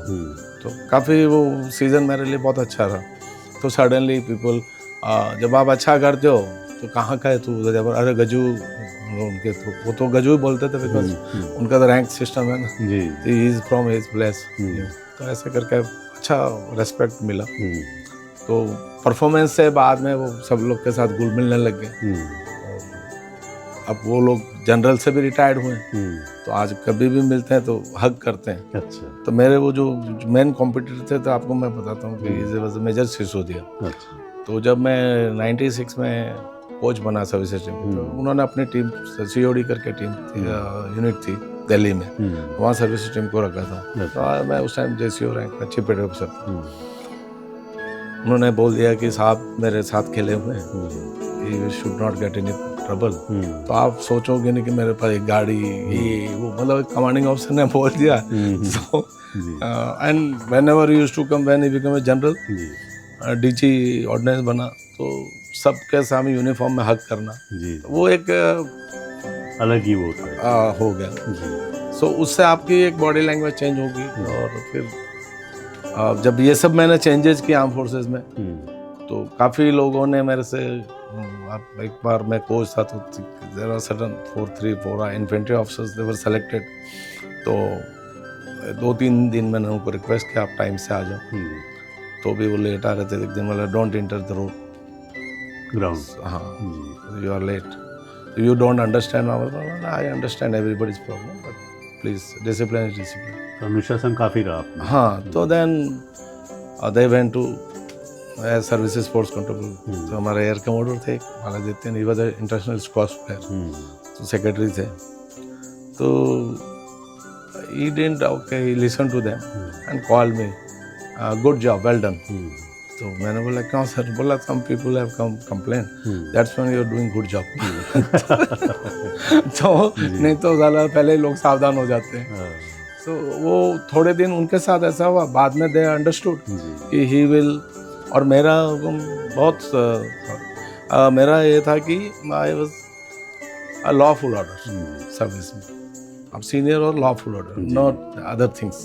तो काफ़ी वो सीज़न मेरे लिए बहुत अच्छा रहा। तो सडनली पीपल जब आप अच्छा करते हो तो कहाँ का है तू, अरे गजू, उनके तो वो तो गजू ही बोलते थे बिकॉज उनका तो रैंक सिस्टम है ना, जी तो he is from his place, तो ऐसे करके अच्छा रेस्पेक्ट मिला। तो परफॉर्मेंस से बाद में वो सब लोग के साथ घुल मिलने लग गए। अब वो लोग जनरल से भी रिटायर्ड हुए, तो आज कभी भी मिलते हैं तो हग करते हैं। अच्छा तो मेरे वो जो मेन कॉम्पिटिटर थे, तो आपको मैं बताता हूँ कि मेजर सिसोदिया, अच्छा तो जब मैं 96 में कोच बना सर्विसेज टीम, तो उन्होंने अपनी टीम सीओडी करके टीम यूनिट थी दिल्ली में, वहाँ सर्विसेज टीम को रखा था। तो मैं उस टाइम जेसीओ रैंक में चीफ पेड ऑफिसर था। उन्होंने बोल दिया कि साहब मेरे साथ खेले हुए हैं, you should not get any trouble. तो आप सोचोगे नहीं कि मेरे पास एक गाड़ी, ये वो, मतलब कमांडिंग ऑफिसर ने बोल दिया। So and when ever used to come, when he become a general, DG ordnance बना, तो सबके सामने यूनिफॉर्म में हक करना, जी वो एक अलग ही वो था हो गया। जी सो उससे आपकी एक बॉडी लैंग्वेज चेंज होगी। और फिर जब ये सब मैंने चेंजेस किए आर्म फोर्सेस में, तो काफ़ी लोगों ने मेरे से, आप एक बार मैं कोच था तो there are certain 4 infantry officers they were selected, तो 2-3 दिन मैंने उनको रिक्वेस्ट किया आप टाइम से आ जाओ, तो भी वो लेट आ रहे थे। एक दिन बोला don't enter the road ground. हाँ, you are late, you don't understand I understand everybody's problem, but please discipline is discipline. अनुशासन काफी रहा आपने। हाँ, तो then they went to services sports control, तो हमारे एयर कमोडर थे Baladitya, he was international squash player, तो सेक्रेटरी थे, तो he didn't, okay, he listened to them and called me, good job, well done. तो मैंने बोला क्यों सर? बोला some people have come complain, that's when you're doing good job. तो नहीं तो ज़्यादा पहले ही लोग सावधान हो जाते हैं। तो वो थोड़े दिन उनके साथ ऐसा हुआ, बाद में दे अंडरस्टूड कि ही विल। और मेरा बहुत मेरा ये था कि I was a lawful order service में, अब सीनियर और lawful order, not other things,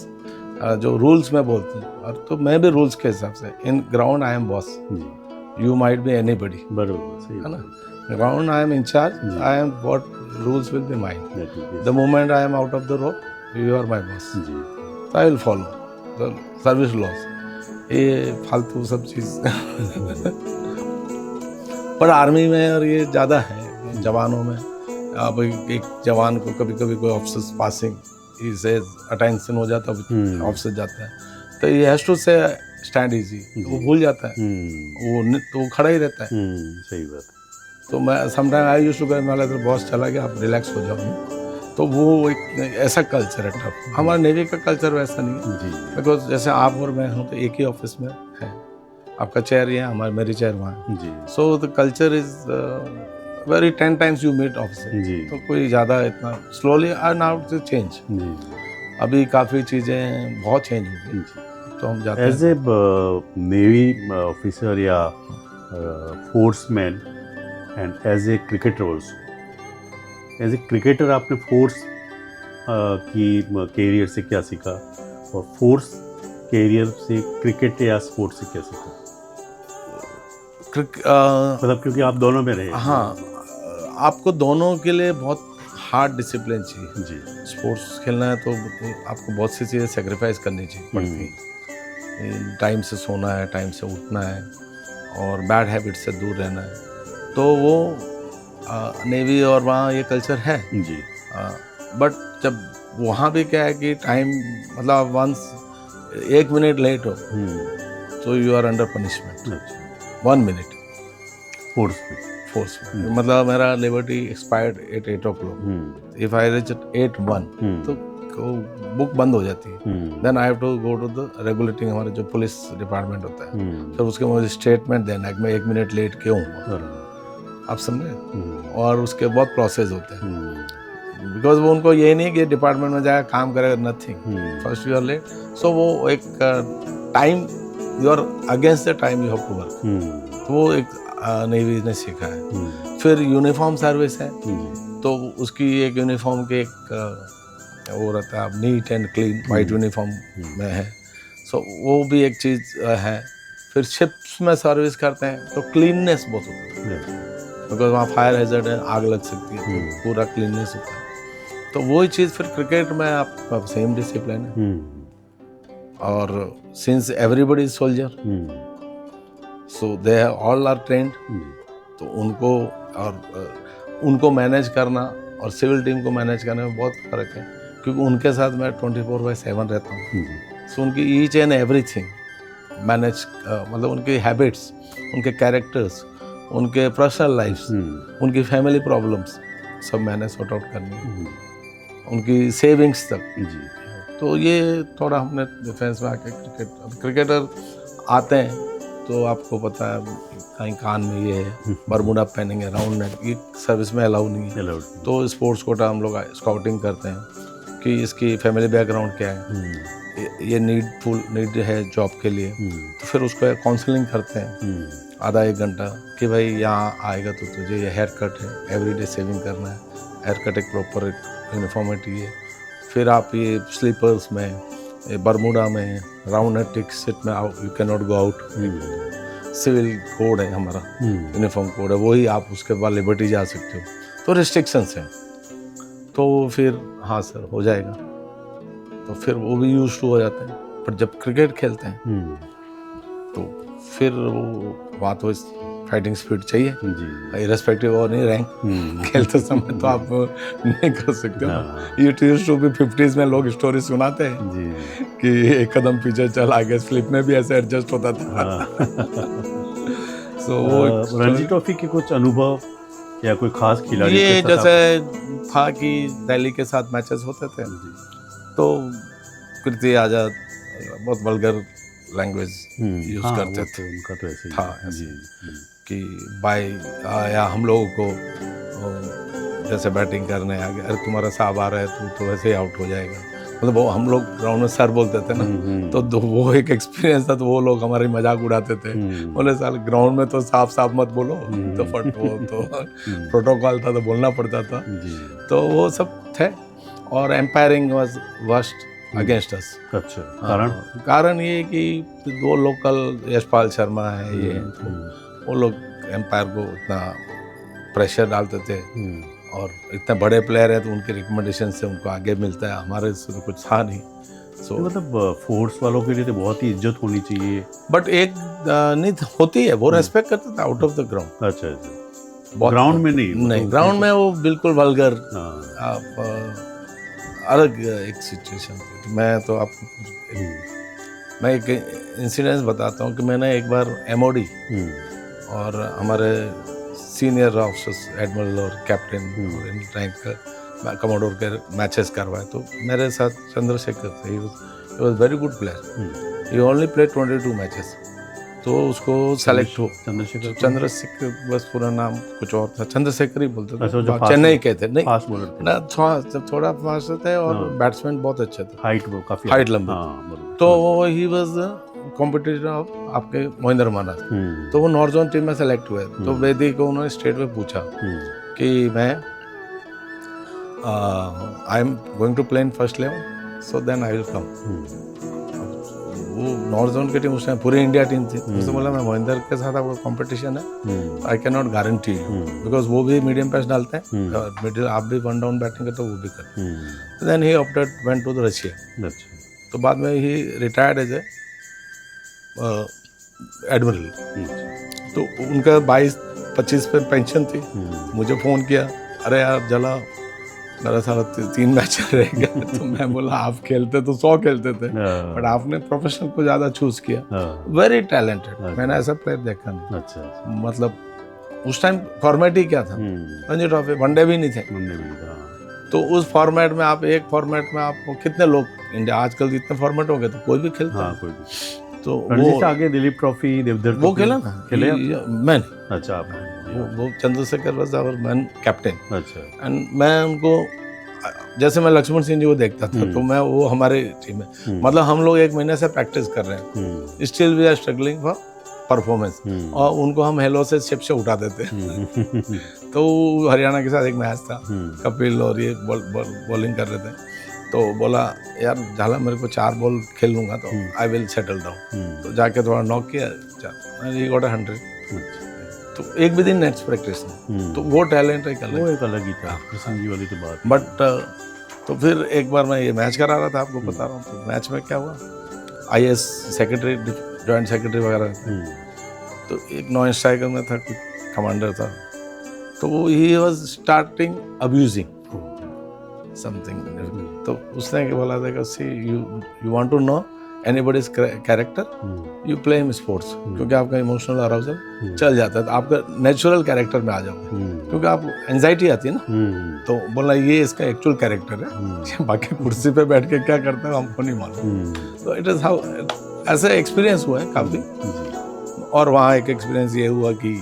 जो रूल्स में बोलते हैं। और तो मैं भी रूल्स के हिसाब से, in ground I am boss, you might be anybody, बरोबर सही है ना, ground I am incharge, I am what rules will be mine, the moment I am out of the rope you are my boss, तो I will follow the service laws. ये फालतू सब चीज़ पर army में और ये ज़्यादा है, जवानों में। अब एक जवान को कभी कभी कोई ऑफिसर्स पासिंग इसे अटेंशन हो जाता है, ऑफिसर जाता है, तो ये हैज टू से स्टैंड इजी, वो भूल जाता है, वो खड़ा ही रहता है। सही बात। तो मैं sometime I used to go, मैं तो बॉस चला गया, आप रिलैक्स हो जाओ। तो वो एक ऐसा कल्चर है टफ। हमारा नेवी का कल्चर वैसा नहीं है, बिकॉज जैसे आप और मैं हूँ तो एक ही ऑफिस में है, आपका चेयर ये है, मेरी चेयर वहाँ है। So the culture is very 10 times you meet officer, जी तो कोई ज़्यादा इतना स्लोली और नाउ टू चेंज। जी अभी काफ़ी चीज़ें बहुत चेंज हो गई, जी। तो हम जाते एज हैं। ए नेवी ऑफिसर या forceman and as a cricketer also, as a cricketer आपने फोर्स की कैरियर से क्या सीखा और फोर्स कैरियर से क्रिकेट या स्पोर्ट्स से क्या सीखा? मतलब क्योंकि आप दोनों में रहे। हाँ, आपको दोनों के लिए बहुत हार्ड डिसिप्लिन चाहिए। जी स्पोर्ट्स खेलना है तो आपको बहुत सी चीज़ें सेक्रीफाइस करनी चाहिए पड़ती हैं। टाइम से सोना है, टाइम से उठना है और बैड हैबिट से दूर रहना है। तो वो नेवी और वहाँ ये कल्चर है। जी बट जब वहाँ भी क्या है कि टाइम मतलब वंस 1 मिनट लेट हो तो you are under punishment. 1 minute force में। फोर्स में मतलब मेरा liberty expired at 8 o'clock, if I reach 8:01 तो बुक बंद हो जाती है। Then I have to go to the regulating, हमारे जो पुलिस डिपार्टमेंट होता है, फिर उसके मुझे स्टेटमेंट देना है कि मैं 1 मिनट लेट क्यों हुआ, आप समझे। और उसके बहुत प्रोसेस होते हैं, बिकॉज वो उनको ये नहीं कि डिपार्टमेंट में जाकर काम करेगा, nothing, first you are late, so वो एक time you are against the time you have to work. तो वो एक नेवी ने सीखा है। फिर यूनिफॉर्म सर्विस है, तो उसकी एक यूनिफॉर्म के एक वो रहता है, आप neat and clean white uniform में है, सो वो भी एक चीज़ है। फिर शिप्स में सर्विस करते हैं तो क्लीननेस बहुत होता है, बिकॉज वहाँ फायर हैजर्ड है, आग लग सकती है, तो पूरा क्लीननेस होता है। तो वही चीज़ फिर क्रिकेट में आपका सेम डिसिप्लिन है। और since everybody is soldier, so they all are trained, तो उनको मैनेज करना और सिविल टीम को मैनेज करने में बहुत फ़र्क है, क्योंकि उनके साथ मैं 24/7 रहता हूँ। सो उनकी ईच एंड एवरीथिंग मैनेज, मतलब उनके हैबिट्स, उनके कैरेक्टर्स, उनके पर्सनल लाइफ्स, उनकी फैमिली प्रॉब्लम्स सब मैंने सॉर्ट आउट करनी है, उनकी सेविंग्स तक। तो ये थोड़ा हमने डिफेंस में आके क्रिकेटर आते हैं तो आपको पता है कहीं कान में ये है, बरमूडा पहनेंगे, राउंड नेक, ये सर्विस में अलाउ नहीं है। तो स्पोर्ट्स कोटा हम लोग स्काउटिंग करते हैं कि इसकी फैमिली बैकग्राउंड क्या है, ये नीड है जॉब के लिए, तो फिर उसको काउंसलिंग करते हैं आधा 1 घंटा कि भाई यहाँ आएगा तो तुझे ये हेयर कट है, एवरीडे सेविंग करना है, हेयर कट एक प्रॉपर यूनिफॉर्मिटी है। फिर आप ये स्लीपर्स में, बरमूडा में, राउंड नेक टी-शर्ट में you can not go out. Civil code है हमारा, यूनिफॉर्म कोड है, वही आप उसके बाद लिबर्टी जा सकते हो, तो रिस्ट्रिक्शंस हैं। तो फिर हाँ सर हो जाएगा, तो फिर वो भी यूज टू हो जाते हैं। पर जब क्रिकेट खेलते हैं तो फिर वो बात हो, फाइटिंग स्पिरिट चाहिए, इररिस्पेक्टिव और नहीं रैंक खेलते समय तो आप नहीं कर सकते हो। It used to be 50s में लोग स्टोरी सुनाते हैं कि 1 कदम पीछे चल आगे, स्लिप में भी ऐसे एडजस्ट होता था। सो रणजी ट्रॉफी के कुछ अनुभव या कोई खास खिलाड़ी ये जैसे था कि दिल्ली के साथ मैचेस होते थे, तो कीर्ति आजाद बहुत वल्गर लैंग्वेज यूज करते थे, उनका तो ऐसे था ऐसे कि बाय या हम लोगों को जैसे बैटिंग करने आ गया, अरे तुम्हारा साहब आ रहा है, तू तो वैसे ही आउट हो जाएगा, मतलब वो हम लोग ग्राउंड में सर बोलते थे ना, तो वो एक एक्सपीरियंस था। तो वो लोग हमारी मजाक उड़ाते थे, बोले साल ग्राउंड में तो साफ मत बोलो, तो फट वो तो प्रोटोकॉल था, तो बोलना पड़ता था। तो वो सब थे। और एम्पायरिंग वाज वर्स्ट अगेंस्ट अस। अच्छा, कारण ये कि 2 लोकल यशपाल शर्मा है, ये वो लोग एम्पायर को इतना प्रेशर डालते थे, और इतने बड़े प्लेयर हैं तो उनके रिकमेंडेशन से उनको आगे मिलता है, हमारे से तो कुछ था नहीं। तो मतलब फोर्स वालों के लिए तो बहुत ही इज्जत होनी चाहिए, बट एक नहीं होती है, वो रेस्पेक्ट करते थे आउट ऑफ द ग्राउंड। अच्छा, ग्राउंड में नहीं, ग्राउंड में वो बिल्कुल वल्गर, आप अलग एक सिचुएशन थी। मैं एक इंसिडेंस बताता हूँ कि मैंने एक बार MOD और हमारे सीनियर ऑफिसर्स, एडमिरल और कैप्टन रैंक कमोडोर के मैचेस करवाए। तो मेरे साथ चंद्रशेखर थे, he was very good player, he only played 22 matches तो उसको सेलेक्ट हो चंद्रशेखर बस पूरा नाम कुछ और था, चंद्रशेखर ही बोलते अच्छा, जो थे, fast चेन्नई के थे, नहीं फास्ट बॉलर थे ना, थोड़ा फास्ट थे और हाँ। बैट्समैन बहुत अच्छे थे, हाइट वो काफी हाइट लंबी। हाँ बरोबर तो वो ही वाज कॉम्पिटिटर ऑफ आपके मोहिंदर माना। तो वो नॉर्थ जोन टीम में सेलेक्ट हुए। तो वेदी को उन्होंने स्टेट में पूछा कि मैं I am going to play in first 11, so then I will come. वो नॉर्थ जोन की टीम उस टाइम पूरी इंडिया टीम थी। उसने बोला मैं मोहिंदर के साथ आपका कंपटीशन है, I can not guarantee you, because वो भी मीडियम पेस डालते हैं, मिडिल आप भी वन डाउन बैटिंग करते हो, वो भी करते। Then he opted went to the Russia. तो बाद में ही रिटायर्ड एज ए एडमिरल। तो उनका 22-25 पे पेंशन थी। मुझे फ़ोन किया, अरे यार जला मेरा सारा 3 मैच रह गया। तो मैं बोला आप खेलते तो 100 खेलते थे, बट आपने प्रोफेशनल को ज़्यादा चूज किया। वेरी टैलेंटेड, मैंने ऐसा प्लेयर देखा नहीं। अच्छा, मतलब उस टाइम फॉर्मेट ही क्या था, रणजी ट्रॉफी, वनडे भी नहीं थे। तो उस फॉर्मेट में आप, एक फॉर्मेट में आपको कितने लोग, इंडिया आजकल इतने फॉर्मेट हो गए तो कोई भी खेलता है। कोई भी। तो रणजी से आगे दिलीप ट्रॉफी, देवधर वो खेला ना, खेले मैं नहीं। अच्छा, आपने वो Chandrashekhar was our main captain. अच्छा, एंड मैं उनको, जैसे मैं लक्ष्मण सिंह जी को देखता था, तो मैं, वो हमारे टीम में, मतलब हम लोग 1 महीने से प्रैक्टिस कर रहे हैं, still we are struggling for performance, और उनको हम हेलो से शिप से उठा देते। तो हरियाणा के साथ एक मैच था, कपिल और ये बॉलिंग कर रहे थे, तो बोला यार झाला मेरे को 4 बॉल खेल लूंगा तो आई विल सेटल डाउन। तो जाके थोड़ा नॉक किया, ही गॉट 100। तो एक भी दिन नेट्स प्रैक्टिस नहीं। तो वो टैलेंट एक अलग ही था, प्रसन्न जी वाली तो बात। बट तो फिर एक बार मैं ये मैच करा रहा था, आपको बता रहा हूँ। तो मैच में क्या हुआ, IAS सेक्रेटरी, जॉइंट सेक्रेटरी वगैरह, तो एक नॉन स्ट्राइकर में था, कोई कमांडर था, तो वो he was starting abusing something. तो उसने क्या बोला था, see you want to know anybody's character, you play him sports, क्योंकि आपका इमोशनल अराउजल चल जाता है, तो आपका नेचुरल कैरेक्टर में आ जाओगे, क्योंकि आपको एंजाइटी आती है ना। तो बोला ये इसका एक्चुअल कैरेक्टर है, बाकी कुर्सी पे बैठ के क्या करता है हमको नहीं मालूम। तो इट इज हाउ, ऐसा एक्सपीरियंस हुआ है काफ़ी। और वहाँ एक एक्सपीरियंस ये हुआ कि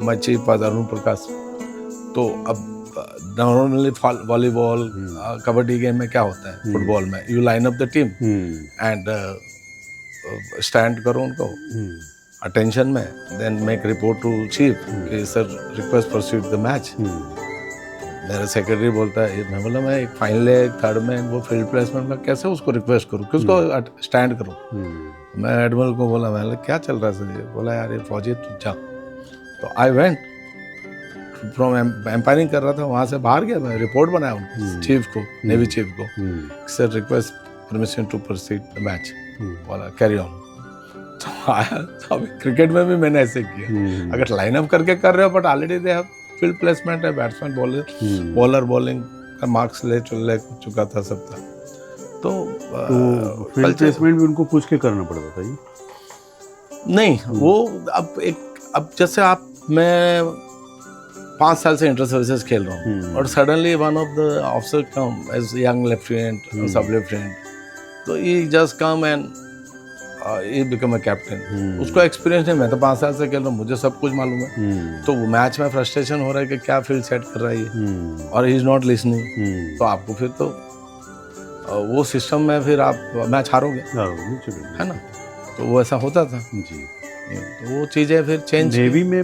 मैं चीफ पास अरुण प्रकाश, तो अब नॉर्मली वॉलीबॉल, कबड्डी गेम में क्या होता है, फुटबॉल में you line up the team and stand करो उनको अटेंशन में, then make report to chief कि sir request proceed the match. मेरा सेक्रेटरी बोलता है, मैं बोला मैं एक फाइनल है, एक थर्ड में, वो फील्ड प्लेसमेंट में कैसे उसको रिक्वेस्ट करूँ, किसको स्टैंड करूँ। मैं एडमिरल को बोला, मैं क्या चल रहा है सर, बोला यार ये फौजी तू जा। तो आई वेंट फ्रॉम एम्पायरिंग कर रहा था, वहाँ से बाहर गया, मैं रिपोर्ट बनाया उनको, चीफ को, नेवी चीफ को, sir request permission to proceed the match, बोला कैरी ऑन। तो आया, तो अभी क्रिकेट में भी मैंने ऐसे किया, अगर लाइनअप करके कर रहे हो but already they have field placement है, बैट्समैन बॉलर बॉलिंग का मार्क्स ले चुका था, सब था। तो फील्ड प्लेसमेंट भी उनको पूछ के करना पड़ता था ये? नहीं, वो अब जैसे आप, मैं 5 साल से इंटर सर्विसेज खेल रहा हूँ, और suddenly one of the officer come as young lieutenant, sub lieutenant, तो he just come and he become a captain. उसको एक्सपीरियंस नहीं, मैं तो 5 साल से खेल रहा हूँ, मुझे सब कुछ मालूम है। तो वो मैच में फ्रस्ट्रेशन हो रहा है कि क्या फील्ड सेट कर रहा है ये, और ही इज नॉट लिसनिंग, तो आपको फिर तो वो सिस्टम में फिर आप मैच हारोगे, है ना। तो वो ऐसा होता था जी। तो वो चीज़ें फिर चेंज। नेवी में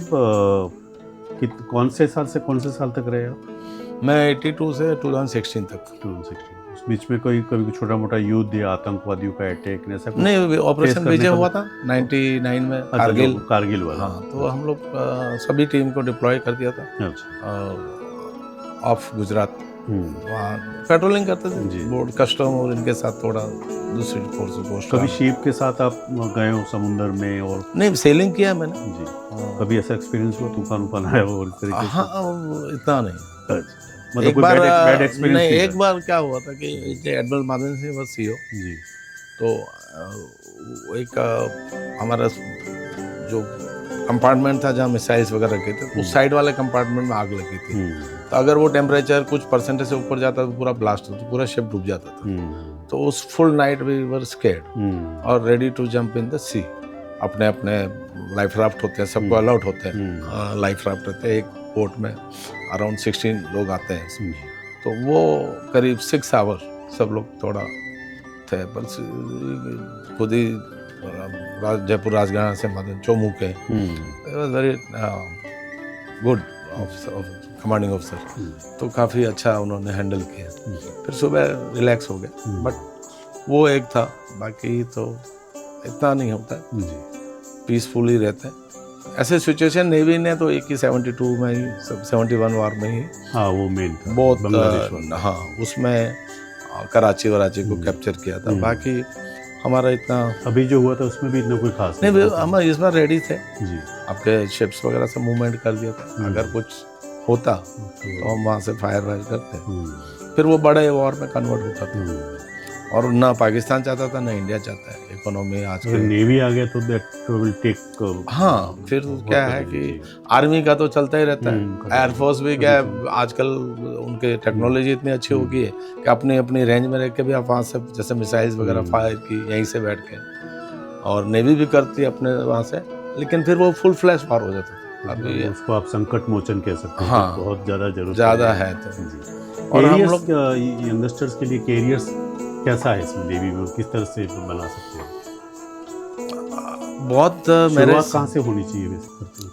कौन से साल तक रहे आप? मैं 82 से 2016 तक। 2016 उस बीच में कभी छोटा मोटा युद्ध या आतंकवादियों का अटैक ऐसा कुछ? नहीं, ऑपरेशन विजय हुआ था 99 में, कारगिल वाला। हाँ, तो हम लोग सभी टीम को डिप्लॉय कर दिया था ऑफ गुजरात, वहाँ पेट्रोलिंग करते थे, बोर्ड कस्टम और इनके साथ थोड़ा दूसरी फोर्स पोस्ट। कभी शिप के साथ आप गए हो समुद्र में? और नहीं, सेलिंग किया मैंने जी। कभी ऐसा एक्सपीरियंस हुआ, तूफान आया हो और इस तरीके से? हाँ, इतना नहीं, मतलब एक बार बैड एक्सपीरियंस नहीं, एक बार क्या हुआ था कि admiral Madan Singh was CEO जी, तो एक हमारा जो कंपार्टमेंट था जहाँ मिसाइल्स वगैरह रखे थे, उस साइड वाले कंपार्टमेंट में आग लगी थी। तो अगर वो टेम्परेचर कुछ परसेंटेज से ऊपर जाता तो पूरा ब्लास्ट होता, पूरा शिप डूब जाता था। तो उस full night we were scared और ready to jump in the sea. अपने अपने लाइफ राफ्ट होते हैं, सबको अलाउड होते हैं, लाइफ राफ्ट रहते हैं। एक बोट में अराउंड 16 लोग आते हैं इसमें। तो वो करीब 6 आवर सब लोग थोड़ा थे, बस खुद ही जयपुर राजघराना से मदन चोमू के वेरी गुड कमांडिंग ऑफिसर, तो काफ़ी अच्छा उन्होंने हैंडल किया। फिर सुबह रिलैक्स हो गया, बट वो एक था, बाकी तो इतना नहीं होता, पीसफुली रहते हैं। ऐसे सिचुएशन नेवी ने तो एक ही 72 में ही 71 वार में ही वो मेन था बहुत हाँ उसमें कराची वराची को कैप्चर किया था। बाकी हमारा इतना अभी जो हुआ था उसमें भी इतना कोई खास नहीं, हम इस बार रेडी थे जी, आपके शिप्स वगैरह से मूवमेंट कर दिया था। अगर कुछ होता तो हम वहाँ से फायर वायर करते, फिर वो बड़े वॉर में कन्वर्ट होता था। और ना पाकिस्तान चाहता था ना इंडिया चाहता है। इकोनॉमी आज के नेवी आ गया तो दैट विल टेक हाँ, फिर क्या है कि आर्मी का तो चलता ही रहता है, एयरफोर्स भी क्या है आजकल उनके टेक्नोलॉजी इतनी अच्छी हो गई है कि अपनी अपनी रेंज में रह के भी आप वहाँ से जैसे मिसाइल्स वगैरह फायर की यहीं से बैठ के, और नेवी भी करती है अपने वहाँ से, लेकिन फिर वो फुल फ्लैश वार हो जाता था। अभी उसको आप संकट मोचन कह सकते हैं। हाँ, बहुत ज़्यादा ज़्यादा है तो। और हम लोग यंगस्टर्स के लिए कैरियर्स कैसा है इसमें नेवी में, किस तरह से बना सकते हैं? बहुत मेरे कहाँ से होनी चाहिए?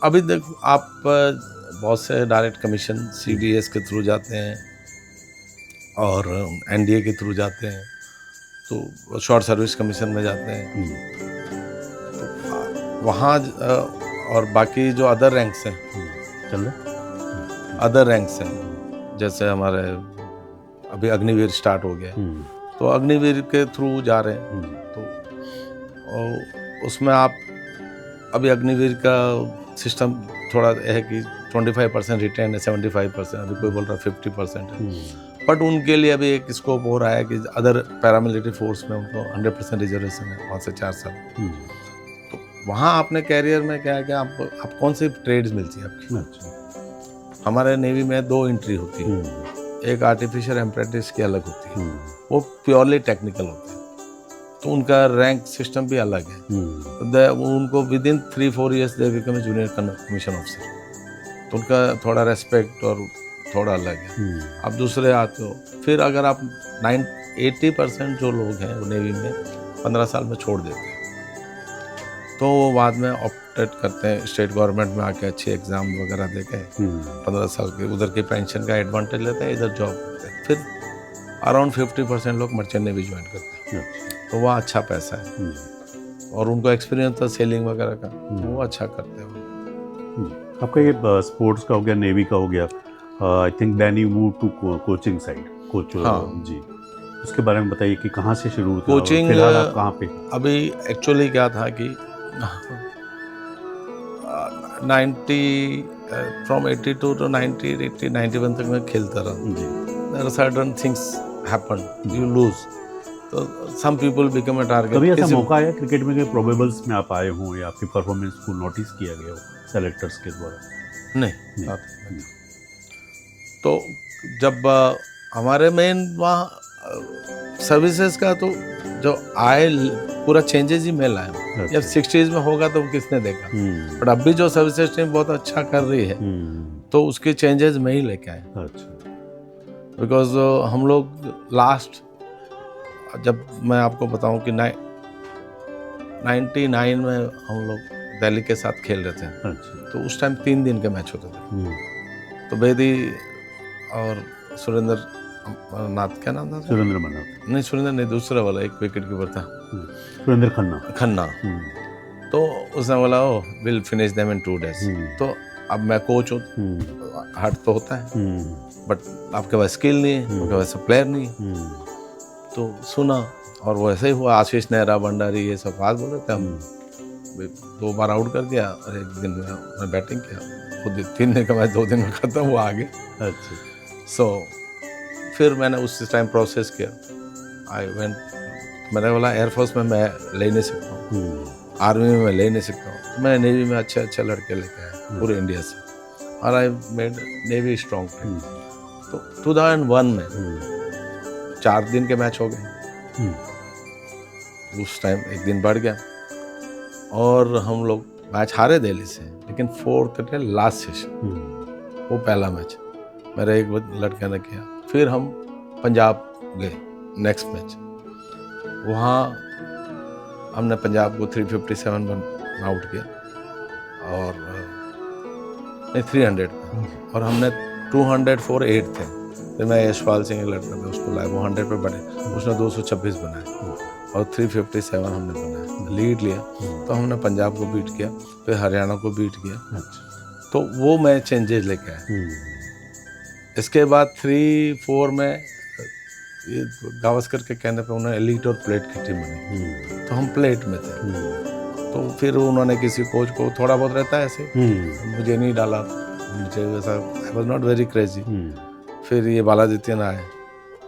अभी देखो आप बहुत से डायरेक्ट कमीशन CDS के थ्रू जाते हैं और NDA के थ्रू जाते हैं, तो शॉर्ट सर्विस कमीशन में जाते हैं तो वहाँ और बाकी जो अदर रैंक्स हैं अदर रैंक्स हैं, जैसे हमारे अभी अग्निवीर स्टार्ट हो गया तो अग्निवीर के थ्रू जा रहे हैं। तो और उसमें आप अभी अग्निवीर का सिस्टम थोड़ा है कि 25% रिटेन है, 75%, अभी कोई बोल रहा 50% है। बट उनके लिए अभी एक स्कोप हो रहा है कि अदर पैरामिलिट्री फोर्स में उनको 100% रिजर्वेशन है, वहाँ से 4 साल। तो वहाँ आपने कैरियर में क्या है कि आप कौन सी ट्रेड्स मिलती है आपकी। हमारे नेवी में 2 एंट्री होती है, एक आर्टिफिशियल अप्रेंटिस की अलग होती है, वो प्योरली टेक्निकल होते हैं, तो उनका रैंक सिस्टम भी अलग है। तो उनको with in 3-4 years they become a junior commission officer, तो उनका थोड़ा रेस्पेक्ट और थोड़ा अलग है। अब दूसरे आते हो, फिर अगर आप 80% जो लोग हैं वो नेवी में 15 साल में छोड़ देते हैं, तो वो बाद में ऑप्टेट करते हैं स्टेट गवर्नमेंट में आके अच्छे एग्जाम वगैरह दे के 15 साल के उधर के पेंशन का एडवांटेज लेते हैं, इधर जॉब करते हैं। फिर अराउंड 50% लोग मर्चेंट नेवी ज्वाइन करते हैं, तो वहाँ अच्छा पैसा है और उनको एक्सपीरियंस था सेलिंग वगैरह का, वो अच्छा करते हैं। आपका ये स्पोर्ट्स का हो गया, नेवी का हो गया, I think then you move to coaching side, coach जी, उसके बारे में बताइए कि कहाँ से शुरू हुआ कोचिंग, फिलहाल आप कहाँ पे? अभी एक्चुअली क्या था कि 90 from 82 to 90, 80, 91 तक मैं खेलता रहा। There are certain things happen, you lose, तो some people become a target। कभी ऐसा मौका आया क्रिकेट में कि प्रोबेबल्स में आप आए हों या आपकी परफॉर्मेंस को नोटिस किया गया हो सेलेक्टर्स के द्वारा? नहीं। तो जब हमारे मेन वहाँ सर्विसेज का तो जो आए पूरा चेंजेस ही मैं लाया। जब 60s में होगा तो किसने देखा, बट अभी जो सर्विसेज टीम बहुत अच्छा कर रही है तो उसके चेंजेस मैं ही लेके आया। बिकॉज हम लोग लास्ट, जब मैं आपको बताऊं कि 99 में हम लोग दिल्ली के साथ खेल रहे थे, तो उस टाइम 3 दिन के मैच होते थे। तो बेदी और सुरेंद्र नाथ, क्या नाम था? सुरेंद्र मनाथ नहीं, सुरेंद्र नहीं, दूसरा वाला एक विकेट कीपर था, सुरेंद्र खन्ना। तो उसने बोला oh will finish them in 2 days। तो अब मैं कोच हूँ, हार्ड तो होता है, बट आपके पास स्किल नहीं है, आपके पास प्लेयर नहीं है। तो सुना और वो ऐसे ही हुआ। आशीष नेहरा, भंडारी, ये सब आज बोल रहे थे, हम 2 बार आउट कर दिया और एक दिन में बैटिंग किया, खुद 3 दिन का मैच 2 दिन में खत्म हुआ आगे। सो फिर मैंने उस टाइम प्रोसेस किया, आई वेंट, मैंने बोला एयरफोर्स में मैं ले नहीं सकता हूँ, आर्मी में मैं ले नहीं सकता हूँ, तो मैंने नेवी में अच्छे अच्छे लड़के लेके आए पूरे इंडिया से, और आई मेड नेवी स्ट्रॉन्ग। तो 2001 में 4 दिन के मैच हो गए, उस टाइम एक दिन बढ़ गया, और हम लोग मैच हारे दिल्ली से, लेकिन 4th डे लास्ट सेशन, वो पहला मैच मेरे एक लड़के ने किया। फिर हम पंजाब गए नेक्स्ट मैच, वहाँ हमने पंजाब को 357 रन आउट किया और नहीं 300 और हमने 200 for 8 थे। फिर मैं यशपाल सिंह लड़का था, उसको लाया, वो 100 पे बढ़े, उसने 226 बनाए और 357 हमने बनाया, लीड लिया। तो हमने पंजाब को बीट किया, फिर हरियाणा को बीट किया। तो वो मैच चेंजेस लेके आया। इसके बाद 3-4 में ये गावस्कर के कहने पे उन्होंने एलीट और प्लेट की टीम बनी, तो हम प्लेट में थे। तो फिर उन्होंने किसी कोच को, थोड़ा बहुत रहता है ऐसे, मुझे नहीं डाला, मुझे वैसा, I was not very crazy. फिर ये बालादित्यन आए,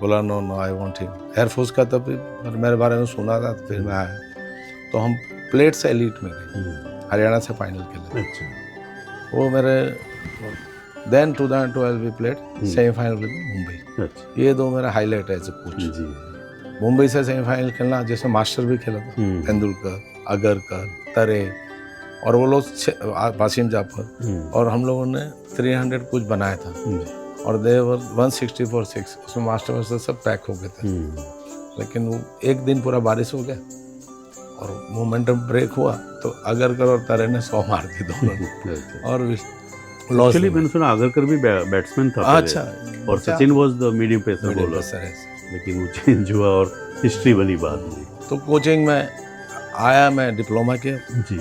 बोला no no I want him, air force का, तब मेरे बारे में सुना था, तो फिर मैं आया। तो हम प्लेट से एलीट में गए, हरियाणा से फाइनल खेले। वो मेरे then 2012 we played semifinal with Mumbai. ये दो मेरा हाईलाइट है एज ए कोच। मुंबई से सेमीफाइनल खेलना, जैसे मास्टर भी खेला था, तेंदुलकर, अगरकर, तरे और वो लोग वासिम जाफर, और हम लोगों ने 300 कुछ बनाया था और दे वर 160 for 6, उसमें मास्टर मास्टर सब पैक हो गए थे। लेकिन वो एक दिन पूरा बारिश हो गया और मोमेंटम ब्रेक हुआ, तो अगरकर और तरे ने 100 मार दी दोनों और लॉस। एक्चुअली मैंने सुना अगरकर भी बैट्समैन था। अच्छा, और Sachin was the medium pacer bowler, लेकिन वो चेंज हुआ और हिस्ट्री बनी बाद में। तो कोचिंग में आया, मैं डिप्लोमा किया जी,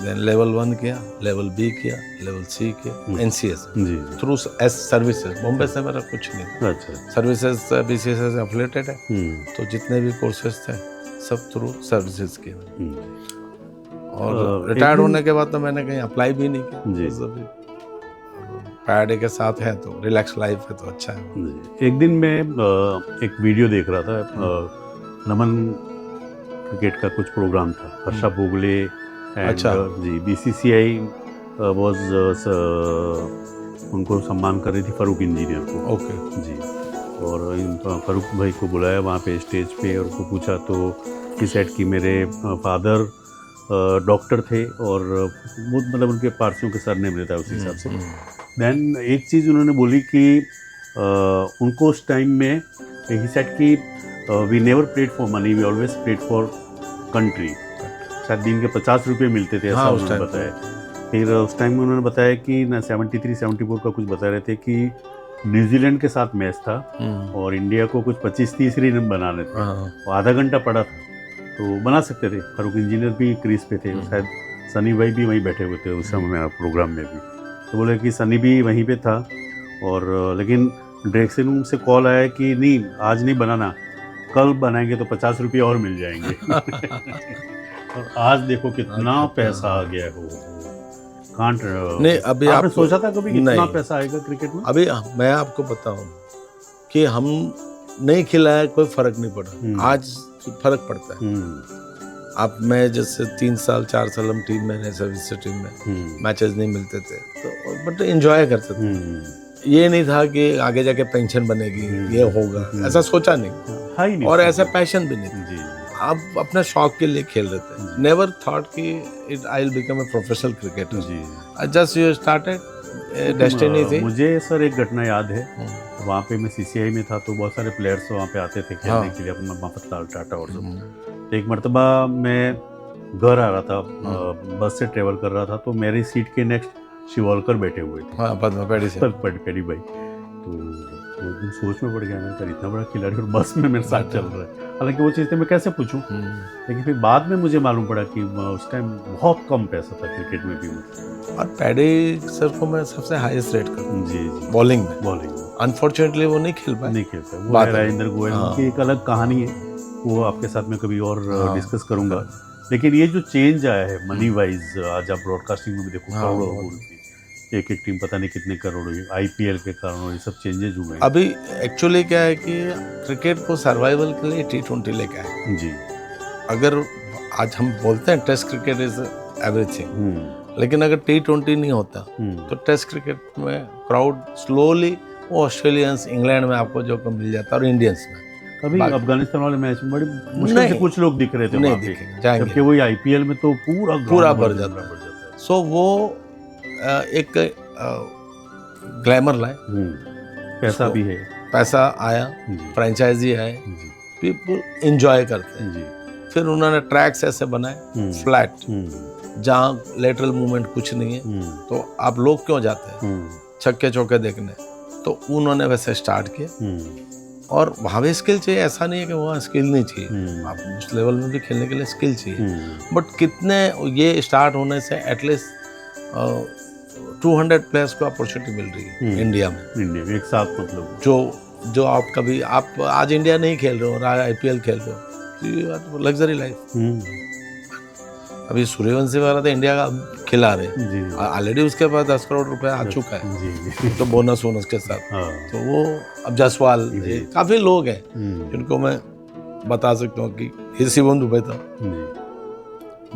देन लेवल 1 किया, लेवल B किया, लेवल C किया, NCS जी थ्रू एस सर्विसेज। बॉम्बे से मेरा कुछ नहीं था। अच्छा, सर्विसेज BCS से एफिलिएटेड है, तो जितने भी कोर्सेज थे सब थ्रू सर्विसेज किए। और रिटायर्ड होने के बाद तो मैंने कहीं अप्लाई भी नहीं किया। पैड के साथ है तो रिलैक्स लाइफ है, तो अच्छा है। एक दिन मैं एक वीडियो देख रहा था, नमन क्रिकेट का कुछ प्रोग्राम था, हर्षा भोगले एंड जी BCCI वाज उनको सम्मान कर रही थी, फारूक इंजीनियर को। ओके जी, और फारूक भाई को बुलाया वहाँ पे स्टेज पे और उनको पूछा, तो ही सेड कि मेरे फादर डॉक्टर थे और वो मतलब उनके पारसियों के सरनेम रहता है उस हिसाब से। देन एक चीज़ उन्होंने बोली कि उनको उस टाइम में ही सेड कि we never played for money, we always played for country. शायद दिन के 50 रुपये मिलते थे, ऐसा उन्होंने बताया। फिर उस टाइम में उन्होंने बताया कि ना 73-74 का कुछ बता रहे थे कि न्यूजीलैंड के साथ मैच था और इंडिया को कुछ 25-30 रन बनाने थे, और आधा घंटा पड़ा था, तो बना सकते थे। फारूक इंजीनियर भी क्रीज पे थे, शायद सनी भाई भी वहीं बैठे हुए थे उस समय मेरा प्रोग्राम में भी। तो बोले कि सनी भी वहीं पे था, और लेकिन ड्रेक्सन रूम से कॉल आया कि नहीं आज नहीं बनाना, कल बनाएंगे तो 50 रुपये और मिल जाएंगे। और आज देखो कितना पैसा आ गया हो। कांट नहीं, अभी आपने सोचा था कभी कितना पैसा आएगा क्रिकेट में? अभी मैं आपको बताऊं कि हम नहीं खिलाया, कोई फर्क नहीं पड़ा। आज फर्क पड़ता है। आप मैं जैसे 3 साल 4 साल हम टीम में रहे, सर्विस टीम में, मैचेस नहीं मिलते थे, तो बट एंजॉय करते थे। ये नहीं था कि आगे जाके पेंशन बनेगी, ये होगा, ऐसा सोचा नहीं, और ऐसा पैशन भी नहीं था। आप अपने शौक के लिए खेल रहे थे। नेवर थॉट कि it I will become a professional cricketer. Just you started, destiny थी। मुझे सर एक घटना याद है, वहाँ पे मैं CCI में था, तो बहुत सारे प्लेयर्स वहाँ पे आते थे खेलने के लिए, अपना मफतलाल टाटा और सब। तो एक मरतबा मैं घर आ रहा था, बस से ट्रेवल कर रहा था, तो मेरी सीट के नेक्स्ट शिवोलकर बैठे हुए थे, पद्मापेड़ी भाई। तो सोच में पड़ गया, मैं इतना बड़ा खिलाड़ी और बस में मेरे साथ चल रहा है। हालांकि वो चीज़ मैं कैसे पूछूं, लेकिन फिर बाद में मुझे मालूम पड़ा कि उस टाइम बहुत कम पैसा था क्रिकेट में भी। और पैडी सर को मैं सबसे हाईएस्ट रेट करता। जी बॉलिंग में अनफॉर्चुनेटली वो नहीं खेल पाए। वो राजेंद्र गोयल की एक अलग कहानी है, वो आपके साथ में कभी और डिस्कस करूंगा। लेकिन ये जो चेंज आया है मनी वाइज, आज आप ब्रॉडकास्टिंग में भी देखो करोड़ों, एक टीम पता नहीं कितने करोड़ हुई, IPL के कारण ये सब चेंजेस हुए। अभी एक्चुअली क्या है कि क्रिकेट को सर्वाइवल के लिए T20 लेके आए जी। अगर आज हम बोलते हैं टेस्ट क्रिकेट इज एवरीथिंग, लेकिन अगर T20 नहीं होता तो टेस्ट क्रिकेट में क्राउड स्लोली, वो ऑस्ट्रेलियंस, इंग्लैंड में आपको जो मिल जाता है और इंडियंस में, अभी बाकी- अफगानिस्तान वाले मैच में बड़ी मुश्किल से नहीं, कुछ लोग दिख रहे थे नहीं वहाँ पे, दिखेंगे, जाएंगे। जबकि वही आईपीएल में तो पूरा पूरा ground भर जाता है। सो वो एक ग्लैमर लाए, पैसा उसको- भी है। पैसा आया, जी फ्रेंचाइजी आए, जी पीपल एंजॉय करते हैं। जी फिर उन्होंने ट्रैक्स ऐसे बनाए हम्म, फ्लैट, हम्म, जहाँ लेटरल मूवमेंट कुछ नहीं है, हम्म, तो आप लोग क्यों जाते हैं हम्म, छक्के चौके देखने। तो उन्होंने वैसे स्टार्ट किया, हम्म, और वहाँ भी स्किल चाहिए, ऐसा नहीं है कि वहाँ स्किल नहीं चाहिए, हम्म, आप उस लेवल में भी खेलने के लिए स्किल चाहिए। हम्म, बट कितने ये स्टार्ट होने से एटलीस्ट 200 प्लेयर्स को अपॉर्चुनिटी मिल रही है इंडिया में, इंडिया में एक साथ मतलब। जो आप कभी आप आज इंडिया नहीं खेल रहे हो और आज आईपीएल खेल रहे हो, लग्जरी लाइफ। अभी सूर्यवंशी वगैरह तो इंडिया का खिला रहे, जी ऑलरेडी उसके पास 10 करोड़ रुपए आ चुका है, जी जी तो बोनस वोनस के साथ। हाँ, तो वो अब जायसवाल, जी। काफी लोग हैं हम्म, जिनको मैं बता सकता हूँ कि ये शिवम दुबे था, जी